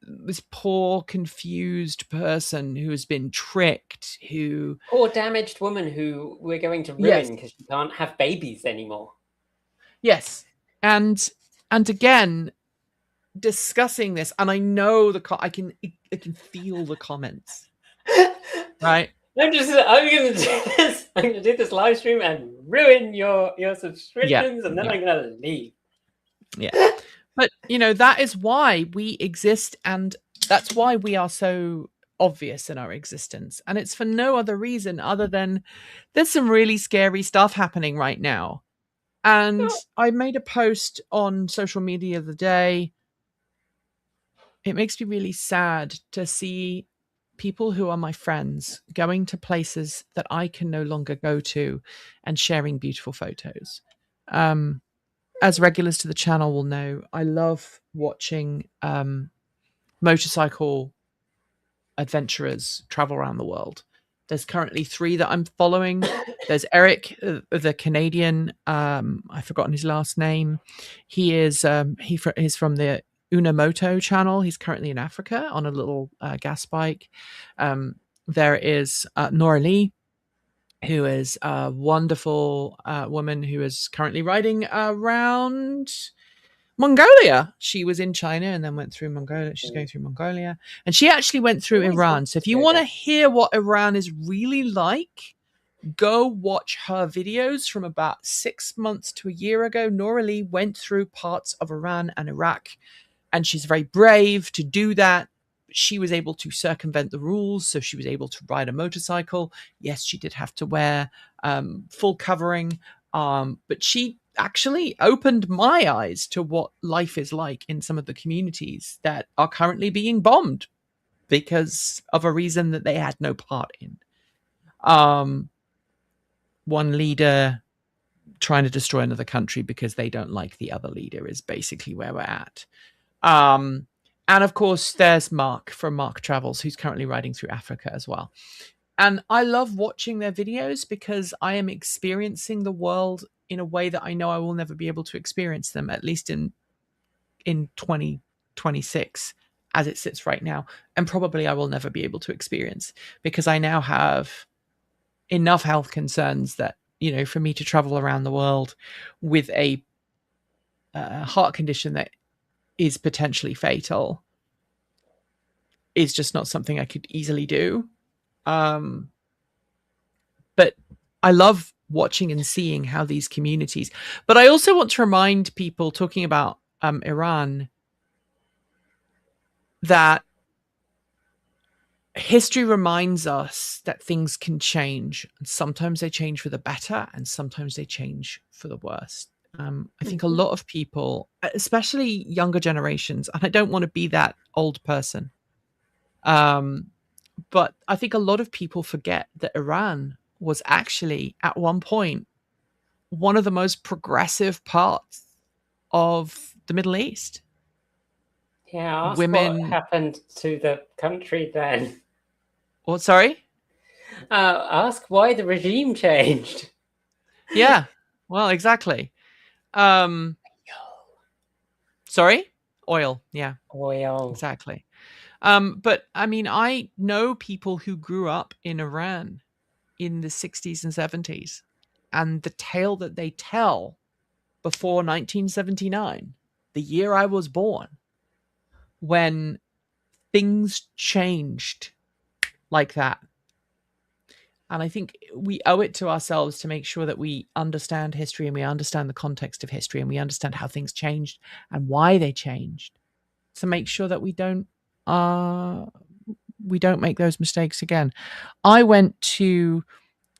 poor confused person who has been tricked, poor damaged woman who we're going to ruin because she can't have babies anymore. Yes. And again, discussing this, and I know I can feel the comments. Right? I'm gonna do this live stream and ruin your subscriptions, and then I'm gonna leave. Yeah. But, that is why we exist, and that's why we are so obvious in our existence. And it's for no other reason other than there's some really scary stuff happening right now. And I made a post on social media the other day. It makes me really sad to see people who are my friends going to places that I can no longer go to and sharing beautiful photos. As regulars to the channel will know, I love watching motorcycle adventurers travel around the world. There's currently 3 that I'm following. There's Eric, the Canadian. I've forgotten his last name. He is he's from the Unamoto channel. He's currently in Africa on a little gas bike. There is Nora Lee, who is a wonderful woman who is currently writing around Mongolia. She was in China and then went through Mongolia. She's going through Mongolia, and she actually went through Always Iran. wanted So if to you go want to there. hear what Iran is really like, go watch her videos from about 6 months to a year ago. Nora Lee went through parts of Iran and Iraq, and she's very brave to do that. She was able to circumvent the rules, so she was able to ride a motorcycle. Yes, she did have to wear full covering, but she actually opened my eyes to what life is like in some of the communities that are currently being bombed because of a reason that they had no part in. One leader trying to destroy another country because they don't like the other leader is basically where we're at. And of course, there's Mark from Mark Travels, who's currently riding through Africa as well. And I love watching their videos because I am experiencing the world in a way that I know I will never be able to experience them, at least in 2026 as it sits right now. And probably I will never be able to experience, because I now have enough health concerns that, for me to travel around the world with a heart condition that is potentially fatal is just not something I could easily do. But I love watching and seeing how these communities, but I also want to remind people, talking about Iran, that history reminds us that things can change. And sometimes they change for the better and sometimes they change for the worse. I think a lot of people, especially younger generations, and I don't want to be that old person, but I think a lot of people forget that Iran was actually at one point one of the most progressive parts of the Middle East. Yeah, ask Women. what happened to the country then. What? Sorry? Ask why the regime changed. Yeah. Well, exactly. Sorry? Oil. Yeah. Oil. Exactly. But I mean, I know people who grew up in Iran in the 60s and 70s, and the tale that they tell before 1979, the year I was born, when things changed like that. And I think we owe it to ourselves to make sure that we understand history and we understand the context of history and we understand how things changed and why they changed, to make sure that we don't make those mistakes again. I went to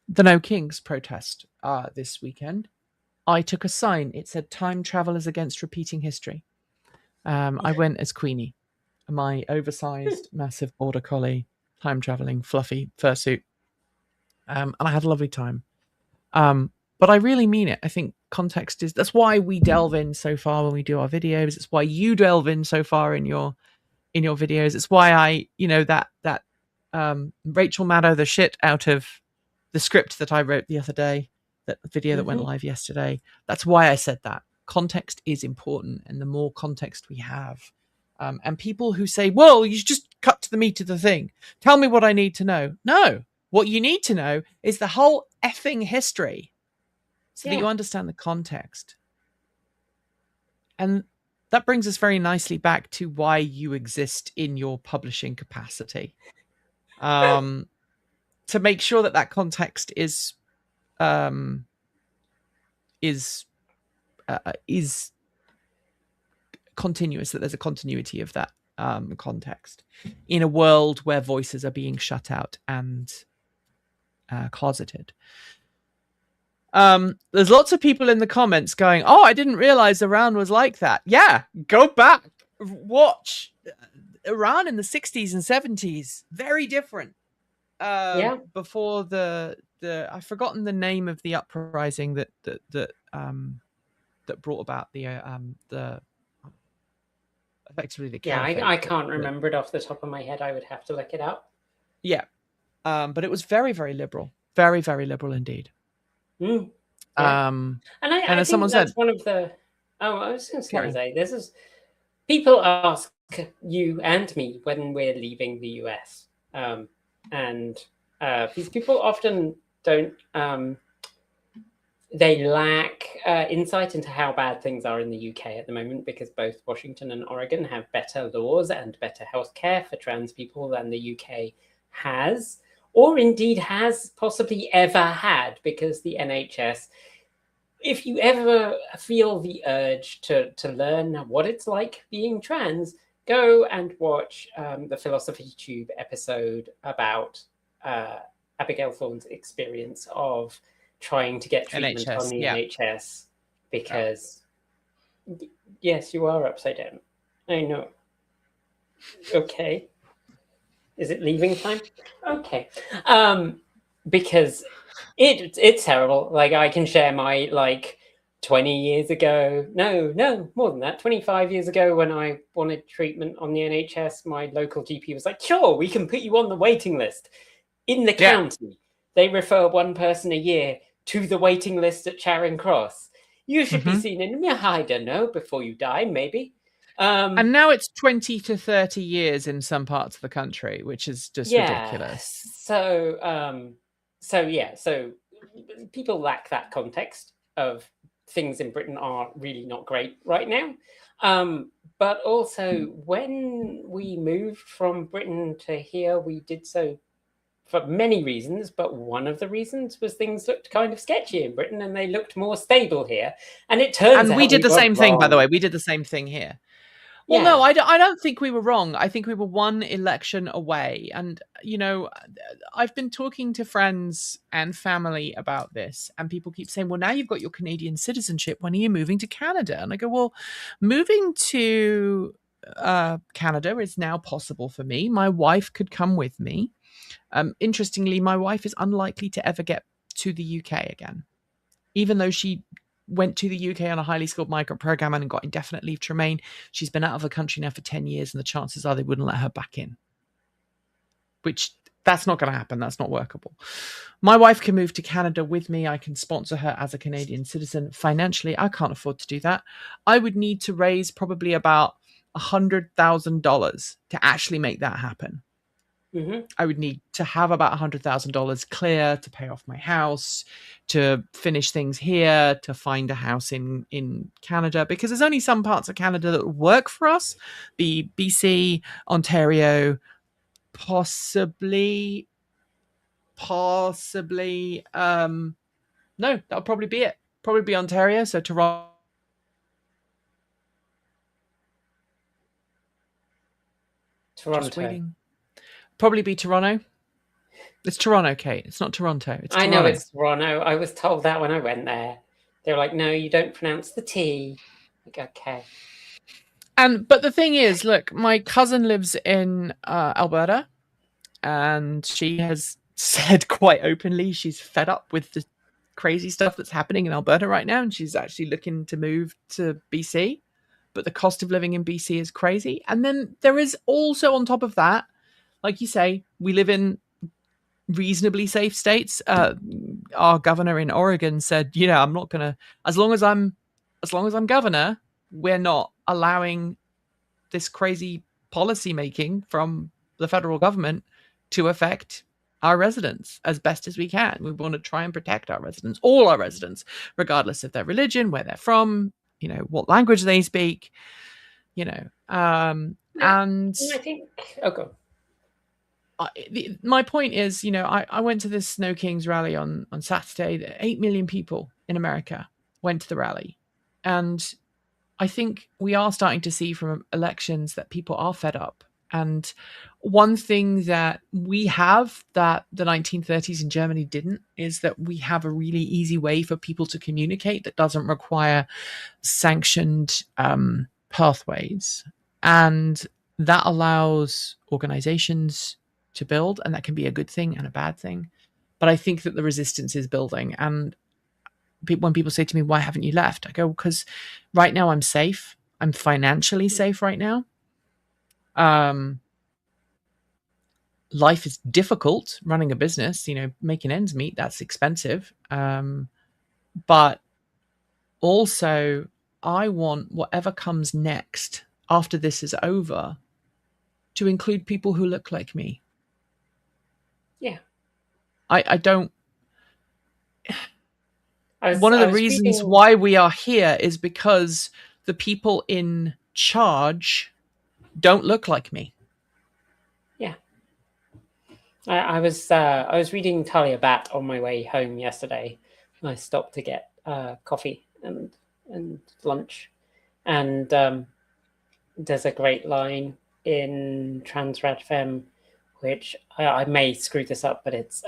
the No Kings protest this weekend. I took a sign. It said, "Time travelers against repeating history." I went as Queenie, my oversized, massive border collie, time traveling, fluffy fursuit. And I had a lovely time. But I really mean it. I think context that's why we delve in so far when we do our videos. It's why you delve in so far in your videos. It's why I, that Rachel Maddow the shit out of the script that I wrote the other day, that video that went live yesterday. That's why I said that. Context is important, and the more context we have, and people who say, well, you should just cut to the meat of the thing. Tell me what I need to know. No, what you need to know is the whole effing history so that you understand the context. And that brings us very nicely back to why you exist in your publishing capacity. To make sure that that context is continuous, that there's a continuity of that context in a world where voices are being shut out and closeted. There's lots of people in the comments going, oh, I didn't realize Iran was like that. Yeah, go back, watch Iran in the 60s and 70s. Very different. Before the I've forgotten the name of the uprising that brought about the effectively the caliphate. I can't remember it off the top of my head. I would have to look it up. Yeah, but it was very, very liberal, very, very liberal indeed. Yeah. And I as think someone that's said, one of the. Oh, I was just going to say, this is people ask you and me when we're leaving the US, and these people often don't they lack insight into how bad things are in the UK at the moment, because both Washington and Oregon have better laws and better healthcare for trans people than the UK has, or indeed has possibly ever had, because the NHS, if you ever feel the urge to learn what it's like being trans, go and watch the Philosophy Tube episode about Abigail Thorne's experience of trying to get treatment on the NHS, because yes, you are upside down. I know. Okay. Is it leaving time? Okay. Because it's terrible. Like, I can share my 20 years ago. No, more than that. 25 years ago, when I wanted treatment on the NHS, my local GP was like, sure, we can put you on the waiting list. In the county, they refer one person a year to the waiting list at Charing Cross. You should be seen in, I don't know, before you die, maybe. And now it's 20 to 30 years in some parts of the country, which is just ridiculous. So people lack that context of things in Britain are really not great right now. But also, when we moved from Britain to here, we did so for many reasons, but one of the reasons was things looked kind of sketchy in Britain and they looked more stable here. And it turns out, and we did the same thing, by the way. We did the same thing here. Well, no, I don't think we were wrong. I think we were one election away. And, I've been talking to friends and family about this, and people keep saying, well, now you've got your Canadian citizenship. When are you moving to Canada? And I go, well, moving to Canada is now possible for me. My wife could come with me. Interestingly, my wife is unlikely to ever get to the UK again, even though she went to the UK on a highly skilled migrant program and got indefinite leave to remain. She's been out of the country now for 10 years, and the chances are they wouldn't let her back in, which that's not going to happen. That's not workable. My wife can move to Canada with me. I can sponsor her as a Canadian citizen. Financially, I can't afford to do that. I would need to raise probably about $100,000 to actually make that happen. I would need to have about $100,000 clear to pay off my house, to finish things here, to find a house in Canada, because there's only some parts of Canada that work for us. The BC, Ontario, possibly. No, that'll probably be it. Probably be Ontario. So Toronto. Just waiting. Probably be Toronto. It's Toronto, Kate. It's not Toronto. It's Toronto. I know it's Toronto. I was told that when I went there. They were like, no, you don't pronounce the T. Like, okay. But the thing is, look, my cousin lives in Alberta, and she has said quite openly she's fed up with the crazy stuff that's happening in Alberta right now, and she's actually looking to move to BC. But the cost of living in BC is crazy. And then there is also, on top of that, like you say, we live in reasonably safe states. Our governor in Oregon said, I'm not going to, as long as I'm governor, we're not allowing this crazy policy making from the federal government to affect our residents as best as we can. We want to try and protect our residents, all our residents, regardless of their religion, where they're from, what language they speak, and I think, God. My point is, I went to this No Kings rally on Saturday. 8 million people in America went to the rally. And I think we are starting to see from elections that people are fed up. And one thing that we have that the 1930s in Germany didn't is that we have a really easy way for people to communicate that doesn't require sanctioned pathways. And that allows organizations to build, and that can be a good thing and a bad thing. But I think that the resistance is building. And when people say to me, why haven't you left? I go, because right now I'm safe. I'm financially safe right now. Life is difficult running a business, making ends meet, that's expensive. But also I want whatever comes next after this is over to include people who look like me. Yeah. I don't one of the I was reasons reading... why we are here is because the people in charge don't look like me. Yeah. I was reading Talia Bat on my way home yesterday. I stopped to get coffee and lunch, and there's a great line in TransRadFem, which I may screw this up, but it's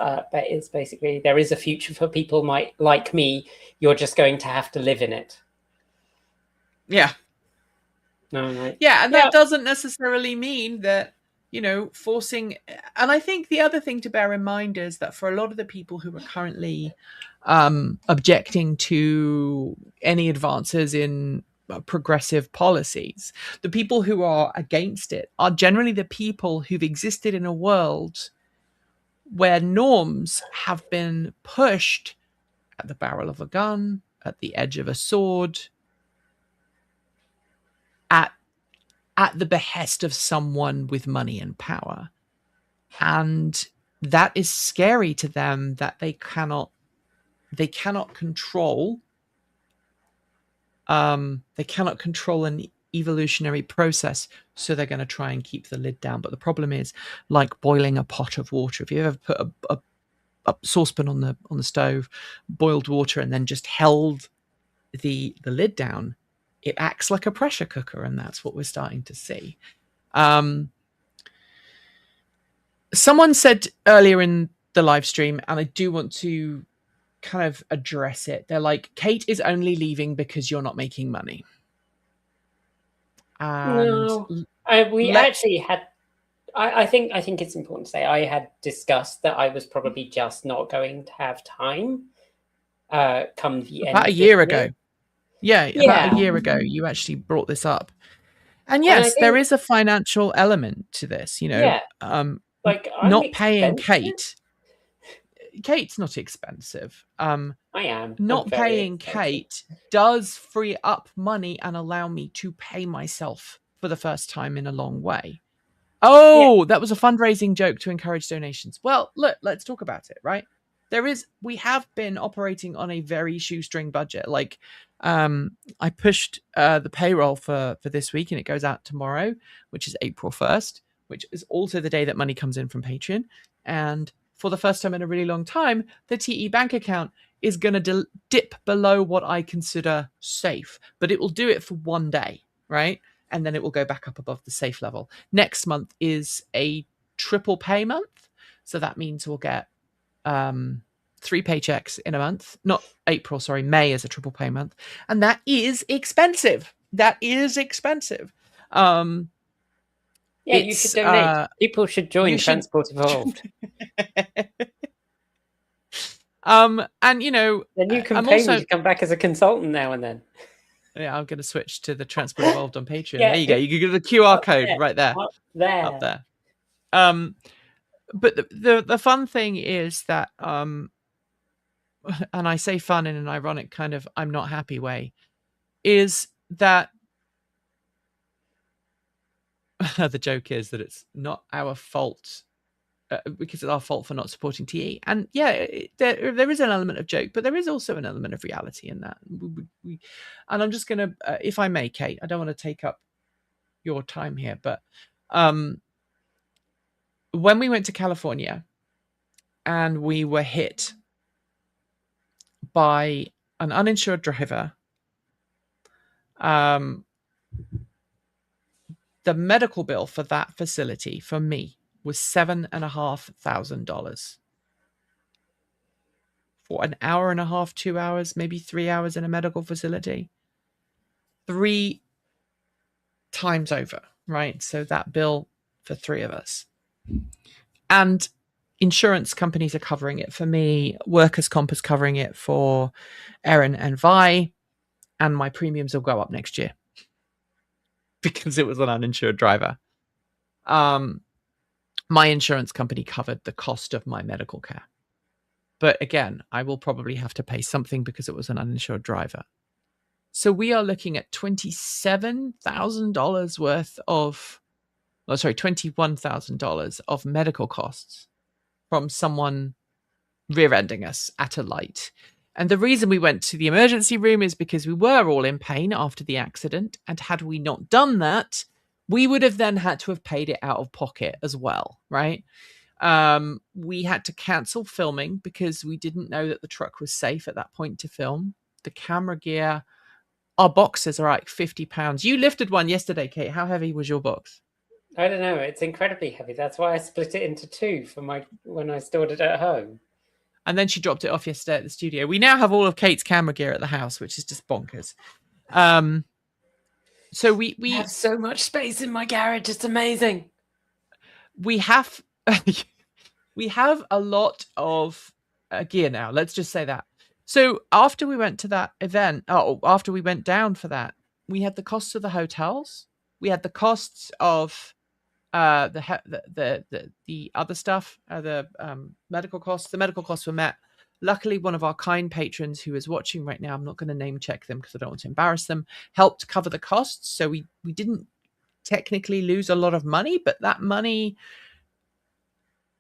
basically, there is a future for people like me. You're just going to have to live in it. Yeah. No, right. Yeah, and that doesn't necessarily mean that, forcing. And I think the other thing to bear in mind is that for a lot of the people who are currently objecting to any advances in progressive policies, the people who are against it are generally the people who've existed in a world where norms have been pushed at the barrel of a gun, at the edge of a sword, at the behest of someone with money and power. And that is scary to them, that they cannot control an evolutionary process, so they're going to try and keep the lid down. But the problem is, like boiling a pot of water. If you ever put a saucepan on the stove, boiled water, and then just held the lid down, it acts like a pressure cooker, and that's what we're starting to see. Someone said earlier in the live stream, and I do want to kind of address it. They're like, Kate is only leaving because you're not making money. And no, we actually had. I think it's important to say I had discussed that I was probably just not going to have time. Come the end about a year ago. Yeah, about a year ago, you actually brought this up. And yes, there is a financial element to this, like not paying Kate. Kate's not expensive. I am. Not paying Kate does free up money and allow me to pay myself for the first time in a long way. Oh, that was a fundraising joke to encourage donations. Well, look, let's talk about it, right? We have been operating on a very shoestring budget. Like, I pushed the payroll for this week, and it goes out tomorrow, which is April 1st, which is also the day that money comes in from Patreon. And for the first time in a really long time, the TE bank account is going to dip below what I consider safe, but it will do it for one day, right? And then it will go back up above the safe level. Next month is a triple pay month. So that means we'll get 3 paychecks in a month. Not April, sorry. May is a triple pay month. And that is expensive. You should donate. People should join Transport Evolved. And then you can pay me to come back as a consultant now and then. Yeah, I'm going to switch to the Transport Evolved on Patreon. There you go. You can get the QR code right there. Up there. But the fun thing is that, and I say fun in an ironic kind of I'm not happy way, is that the joke is that it's not our fault, because it's our fault for not supporting TE. And yeah, there is an element of joke, but there is also an element of reality in that. And I'm just going to, if I may, Kate, I don't want to take up your time here, but when we went to California and we were hit by an uninsured driver, the medical bill for that facility for me was $7,500 for an hour and a half, 2 hours, maybe 3 hours in a medical facility. 3 times over, right? So that bill for 3 of us. And insurance companies are covering it for me. Workers' comp is covering it for Erin and Vi. And my premiums will go up next year because it was an uninsured driver. My insurance company covered the cost of my medical care. But again, I will probably have to pay something because it was an uninsured driver. So we are looking at $27,000 worth of, $21,000 of medical costs from someone rear-ending us at a light. And the reason we went to the emergency room is because we were all in pain after the accident. And had we not done that, we would have then had to have paid it out of pocket as well, right? We had to cancel filming because we didn't know that the truck was safe at that point to film. The camera gear, our boxes are like £50. You lifted one yesterday, Kate. How heavy was your box? I don't know. It's incredibly heavy. That's why I split it into two for when I stored it at home. And then she dropped it off yesterday at the studio. We now have all of Kate's camera gear at the house, which is just bonkers. So we have so much space in my garage. It's amazing. We have we have a lot of gear now. Let's just say that. So after we went to that event, after we went down for that, we had the costs of the hotels. We had the costs of the other stuff, the medical costs. The medical costs were met. Luckily, one of our kind patrons who is watching right now, I'm not going to name check them because I don't want to embarrass them, helped cover the costs. So we didn't technically lose a lot of money, but that money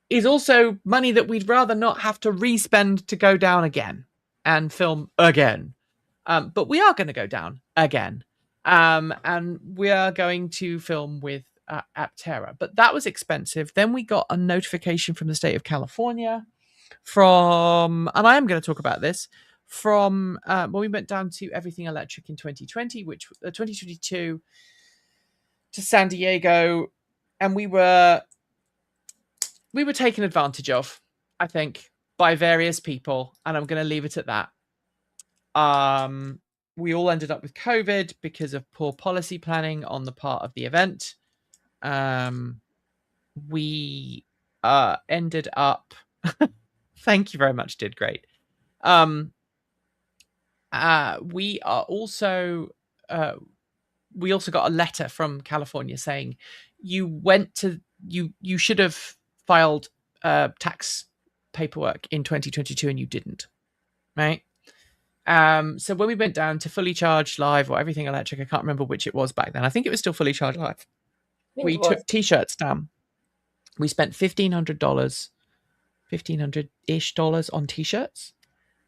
is also money that we'd rather not have to re-spend to go down again and film again. But we are going to go down again. And we are going to film with Aptera. But that was expensive. Then we got a notification from the state of California and I am going to talk about this, from when we went down to Everything Electric in 2020, which 2022 to San Diego, and we were taken advantage of, I think, by various people, and I'm going to leave it at that. We all ended up with COVID because of poor policy planning on the part of the event. We ended up thank you very much, did great. We also got a letter from California saying you should have filed tax paperwork in 2022 and you didn't, right? So when we went down to Fully Charged Live or Everything Electric, I can't remember which it was back then. I think it was still Fully Charged Live. We took t-shirts down. We spent $1,500-ish on t-shirts,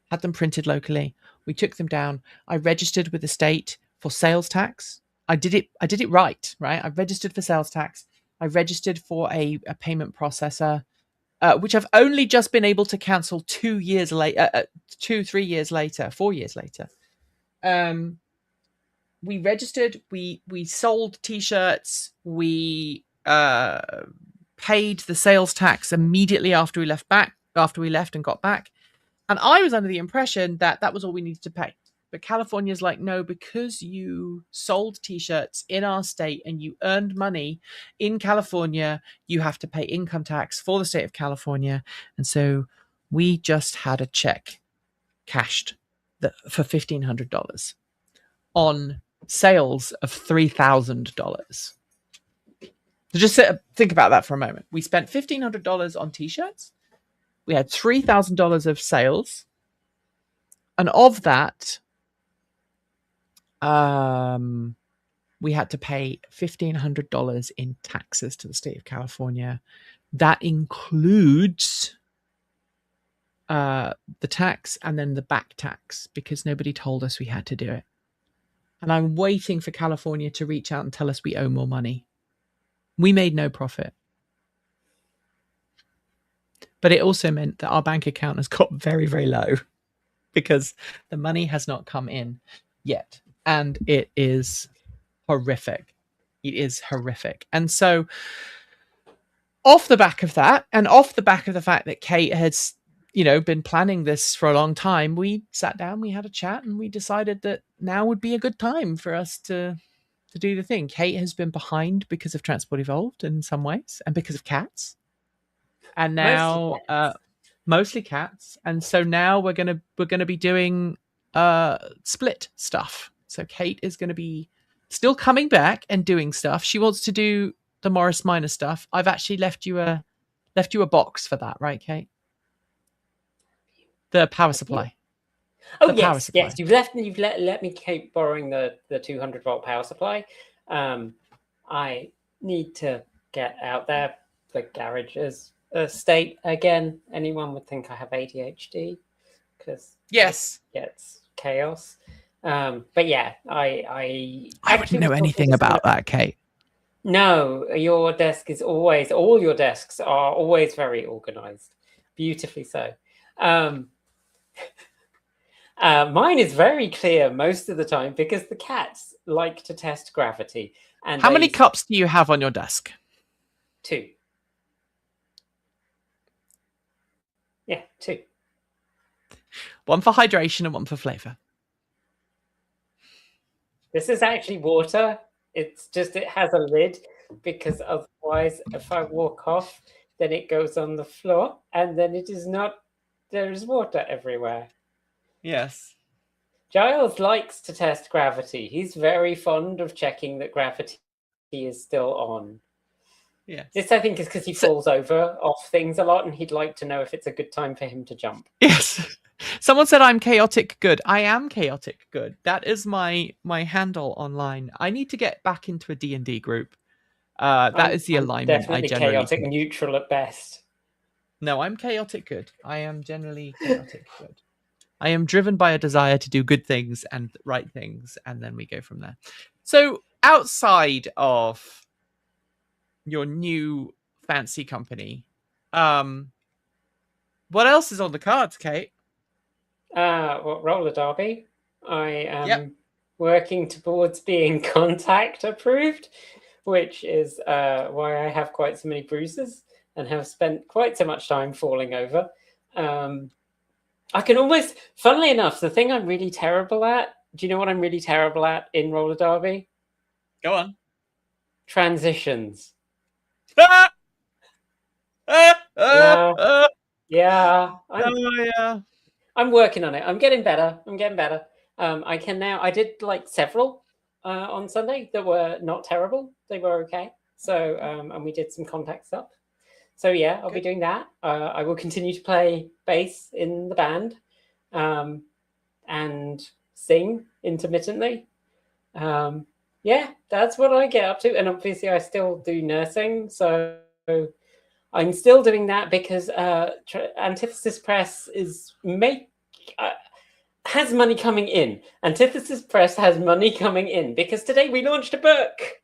had them printed locally. We took them down. I registered with the state for sales tax. I did it right? I registered for sales tax. I registered for a payment processor, which I've only just been able to cancel 4 years later. We registered, we sold t-shirts, we paid the sales tax immediately after we left and got back. And I was under the impression that that was all we needed to pay. But California's like, no, because you sold t-shirts in our state and you earned money in California, you have to pay income tax for the state of California. And so we just had a check cashed for $1,500 on sales of $3,000. So just think about that for a moment. We spent $1,500 on t-shirts. We had $3,000 of sales. And of that, we had to pay $1,500 in taxes to the state of California. That includes the tax and then the back tax, because nobody told us we had to do it. And I'm waiting for California to reach out and tell us we owe more money. We made no profit. But it also meant that our bank account has got very, very low because the money has not come in yet. And it is horrific. It is horrific. And so off the back of that, and off the back of the fact that Kate has, been planning this for a long time, we sat down, we had a chat, and we decided that now would be a good time for us to do the thing. Kate has been behind because of Transport Evolved in some ways, and because of cats. And now mostly cats. And so now we're gonna be doing split stuff. So Kate is gonna be still coming back and doing stuff. She wants to do the Morris Minor stuff. I've actually left you a box for that, right, Kate? The power supply. Oh, yes. You've let me keep borrowing the 200-volt power supply. I need to get out there. The garage is a state again. Anyone would think I have ADHD. because Yes. it's chaos. But yeah, I wouldn't know anything about that, Kate. No, your desk is always, all your desks are always very organized, beautifully so. Mine is very clear most of the time because the cats like to test gravity. And How many cups do you have on your desk? 2. Yeah, 2. One for hydration and one for flavor. This is actually water. It's just it has a lid because otherwise, if I walk off, then it goes on the floor, and then it is not. There is water everywhere. Yes. Giles likes to test gravity. He's very fond of checking that gravity is still on. Yes. This, I think, is because he falls over off things a lot, and he'd like to know if it's a good time for him to jump. Yes. Someone said I'm chaotic good. I am chaotic good. That is my handle online. I need to get back into a D&D group. That is the alignment I definitely generally chaotic take. neutral at best. No, I'm chaotic good. I am generally chaotic good. I am driven by a desire to do good things and right things, and then we go from there. So outside of your new fancy company, what else is on the cards, Kate? Roller derby. I am working towards being contact approved, which is why I have quite so many bruises and have spent quite so much time falling over. I can almost, funnily enough, the thing I'm really terrible at. Do you know what I'm really terrible at in roller derby? Go on. Transitions. Yeah. I'm working on it. I'm getting better. I can now. I did like several on Sunday that were not terrible. They were okay. So and we did some contact stuff. So yeah, I'll be doing that. I will continue to play bass in the band, and sing intermittently. Yeah, that's what I get up to. And obviously, I still do nursing. So I'm still doing that because Antithesis Press has money coming in. Antithesis Press has money coming in because today we launched a book.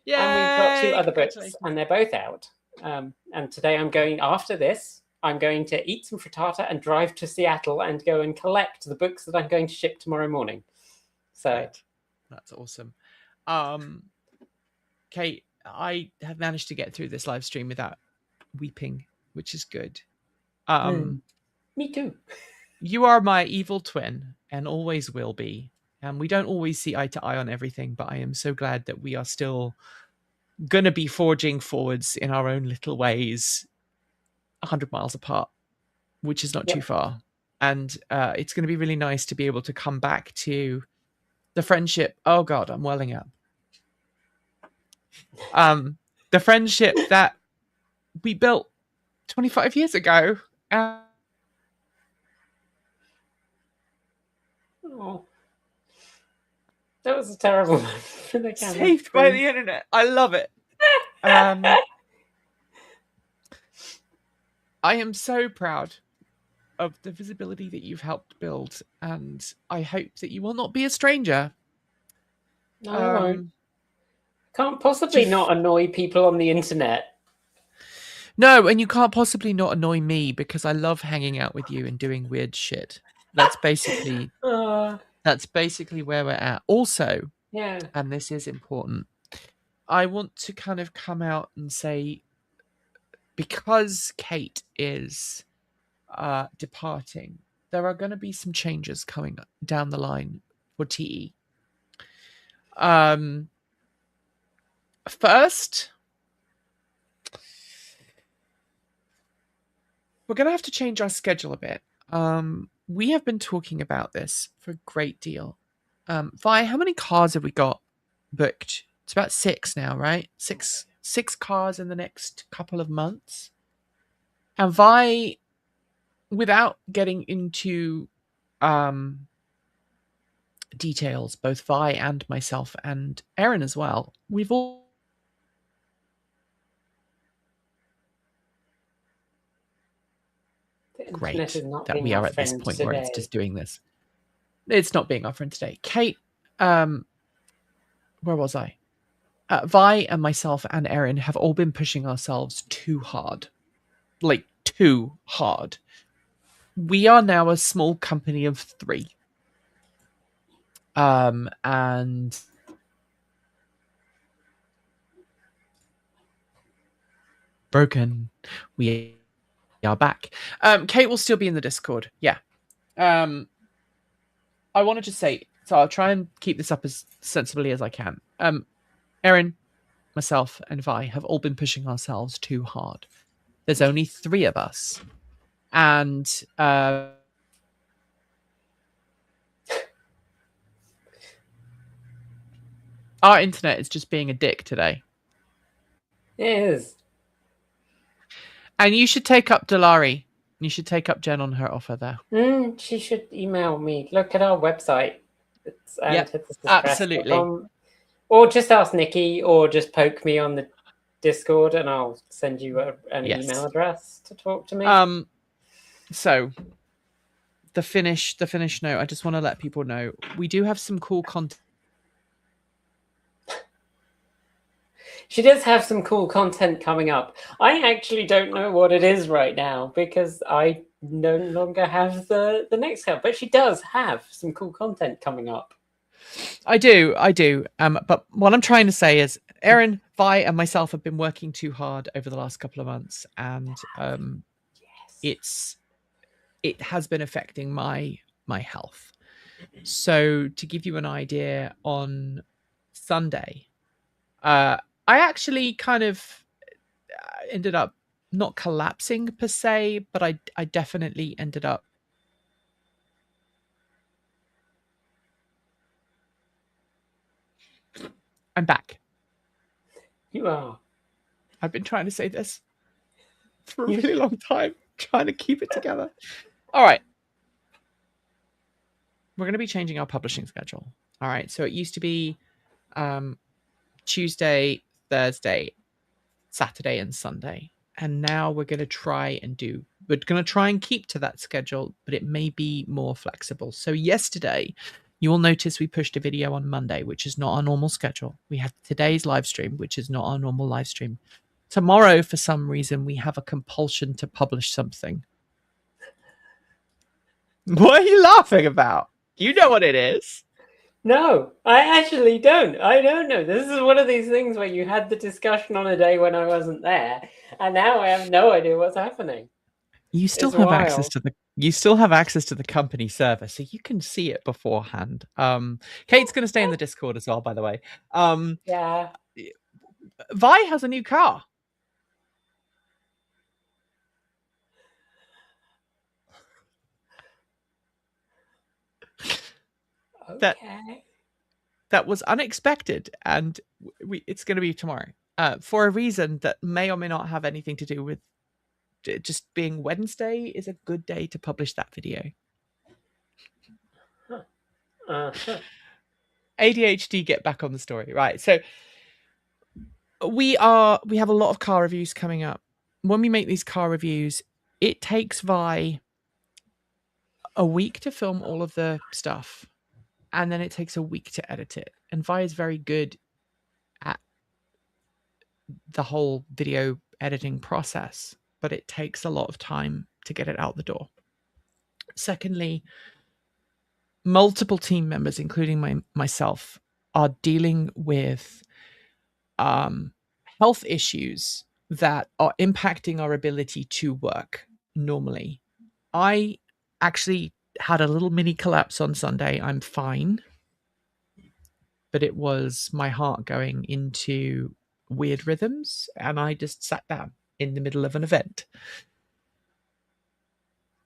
Yay! And we've got 2 other books, and they're both out. And today after this, I'm going to eat some frittata and drive to Seattle and go and collect the books that I'm going to ship tomorrow morning. So that's awesome. Kate, I have managed to get through this live stream without weeping, which is good. Me too. You are my evil twin and always will be. And we don't always see eye to eye on everything, but I am so glad that we are still going to be forging forwards in our own little ways 100 miles apart, which is not too far. And it's going to be really nice to be able to come back to the friendship. Oh God, I'm welling up. The friendship that we built 25 years ago. Oh, that was a terrible one. Saved by the internet. I love it. I am so proud of the visibility that you've helped build, and I hope that you will not be a stranger. No, I won't. Can't possibly not annoy people on the internet. No, and you can't possibly not annoy me because I love hanging out with you and doing weird shit. That's basically where we're at. Also, and this is important, I want to kind of come out and say, because Kate is departing, there are going to be some changes coming down the line for TE. First, we're going to have to change our schedule a bit. We have been talking about this for a great deal. Vi, how many cars have we got booked? It's about 6 now, right? Six cars in the next couple of months. And Vi, without getting into details, both Vi and myself and Erin as well, we've all great is not that being we our are at this friend point where it's today. just doing this. It's not being our friend today. Kate, where was I? Vi and myself and Erin have all been pushing ourselves too hard. Like, too hard. We are now a small company of 3. And broken. We are back. Kate will still be in the Discord. Yeah. I want to just say, so I'll try and keep this up as sensibly as I can. Erin, myself, and Vi have all been pushing ourselves too hard. There's only 3 of us. And our internet is just being a dick today. It is. And you should take up Delari. You should take up Jen on her offer there. She should email me. Look at our website. It's antithesispress.com. Absolutely. Or just ask Nikki, or just poke me on the Discord, and I'll send you an email address to talk to me. So the finish note. I just want to let people know we do have some cool content. She does have some cool content coming up. I actually don't know what it is right now because I no longer have the next count, but she does have some cool content coming up. I do. But what I'm trying to say is Erin, Vi, and myself have been working too hard over the last couple of months, and yes. it has been affecting my health. So to give you an idea, on Sunday, I actually kind of ended up not collapsing per se, but I definitely ended up I'm back. You are. I've been trying to say this for a really long time, trying to keep it together. All right. We're going to be changing our publishing schedule. All right. So it used to be Tuesday, Thursday, Saturday, and Sunday. And now we're going to try and keep to that schedule, but it may be more flexible. So yesterday, you will notice we pushed a video on Monday, which is not our normal schedule. We had today's live stream, which is not our normal live stream. Tomorrow, for some reason, we have a compulsion to publish something. What are you laughing about? You know what it is. No, I actually don't. I don't know. This is one of these things where you had the discussion on a day when I wasn't there, and now I have no idea what's happening. You still have access to the company server, so you can see it beforehand. Kate's going to stay in the Discord as well, by the way. Yeah. Vi has a new car. Okay. That was unexpected, and it's going to be tomorrow for a reason that may or may not have anything to do with just being Wednesday is a good day to publish that video. ADHD, get back on the story. Right. So we have a lot of car reviews coming up. When we make these car reviews, it takes Vi a week to film all of the stuff, and then it takes a week to edit it. And Vi is very good at the whole video editing process, but it takes a lot of time to get it out the door. Secondly, multiple team members, including myself, are dealing with health issues that are impacting our ability to work normally. I actually had a little mini collapse on Sunday. I'm fine, but it was my heart going into weird rhythms, and I just sat down in the middle of an event.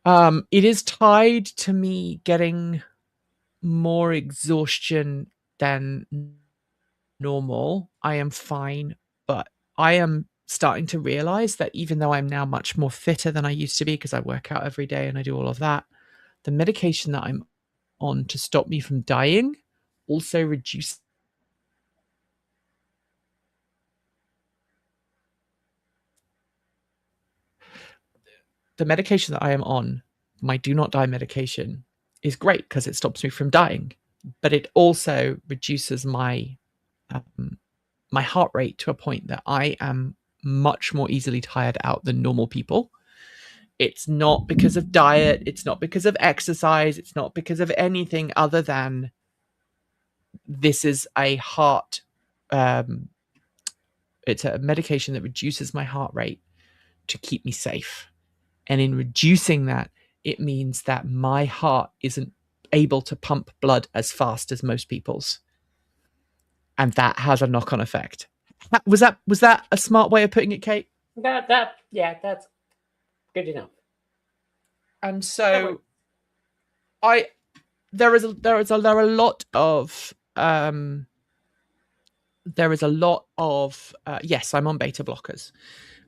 It is tied to me getting more exhaustion than normal. I am fine, but I am starting to realize that even though I'm now much more fitter than I used to be, because I work out every day and I do all of that, the medication that I'm on to stop me from dying also reduces the medication that I am on, my do not die medication, is great because it stops me from dying, but it also reduces my my heart rate to a point that I am much more easily tired out than normal people. It's not because of diet, it's not because of exercise, it's not because of anything other than this is a heart it's a medication that reduces my heart rate to keep me safe. And in reducing that, it means that my heart isn't able to pump blood as fast as most people's. And that has a knock-on effect. Was that a smart way of putting it, Kate? Yeah, that's good enough. And so there is a lot of yes, I'm on beta blockers.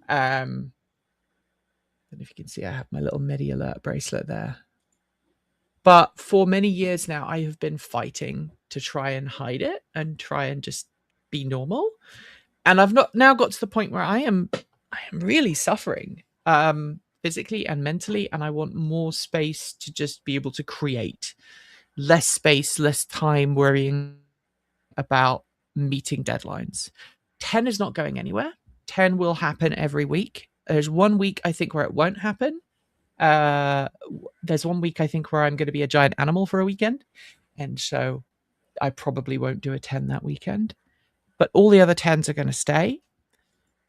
I don't know if you can see I have my little Medi alert bracelet there. But for many years now, I have been fighting to try and hide it and try and just be normal. And I've now got to the point where I am really suffering physically and mentally, and I want more space to just be able to create. Less space, less time worrying about meeting deadlines. 10 is not going anywhere. 10 will happen every week. There's 1 week, I think, where it won't happen. There's 1 week, I think, where I'm going to be a giant animal for a weekend. And so I probably won't do a 10 that weekend. But all the other 10s are going to stay.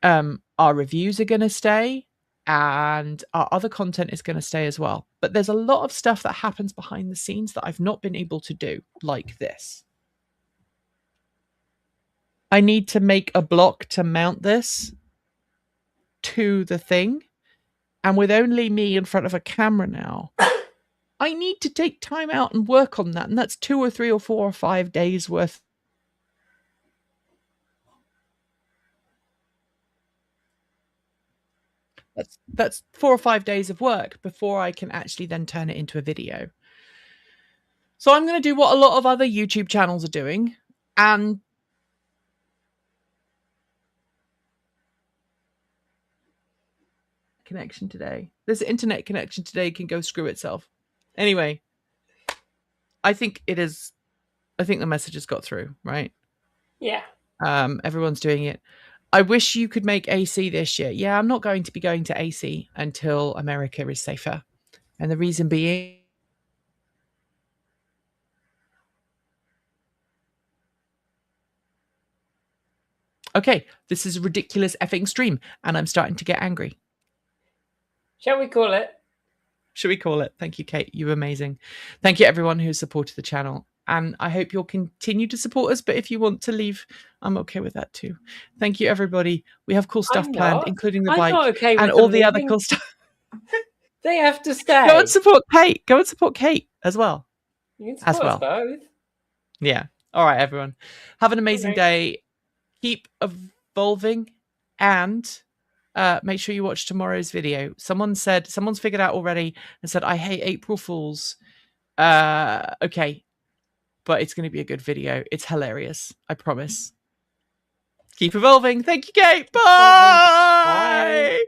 Our reviews are going to stay. And our other content is going to stay as well. But there's a lot of stuff that happens behind the scenes that I've not been able to do, like this. I need to make a block to mount this to the thing. And with only me in front of a camera now, I need to take time out and work on that. And that's 2 or 3 or 4 or 5 days worth. That's 4 or 5 days of work before I can actually then turn it into a video. So I'm going to do what a lot of other YouTube channels are doing, and connection today. This internet connection today can go screw itself. Anyway, I think the message has got through, right? Yeah. Everyone's doing it. I wish you could make AC this year. Yeah, I'm not going to be going to AC until America is safer. And the reason being, okay, this is a ridiculous effing stream, and I'm starting to get angry. Shall we call it? Should we call it? Thank you, Kate. You're amazing. Thank you, everyone who supported the channel. And I hope you'll continue to support us. But if you want to leave, I'm okay with that too. Thank you, everybody. We have cool stuff planned, including the bike and all the other cool stuff. They have to stay. Go and support Kate. Go and support Kate as well. You can support us both. Yeah. All right, everyone. Have an amazing day. Keep evolving, and make sure you watch tomorrow's video. Someone's figured out already and said, I hate April Fools. Okay. But it's going to be a good video. It's hilarious. I promise. Keep evolving. Thank you, Kate. Bye. Bye.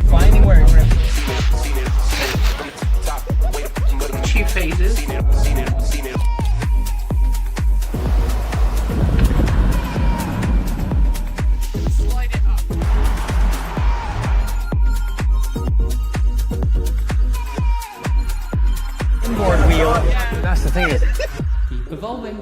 Finding where it rips. 2 phases. Slide it up. Inboard wheel. That's the thing. Keep evolving.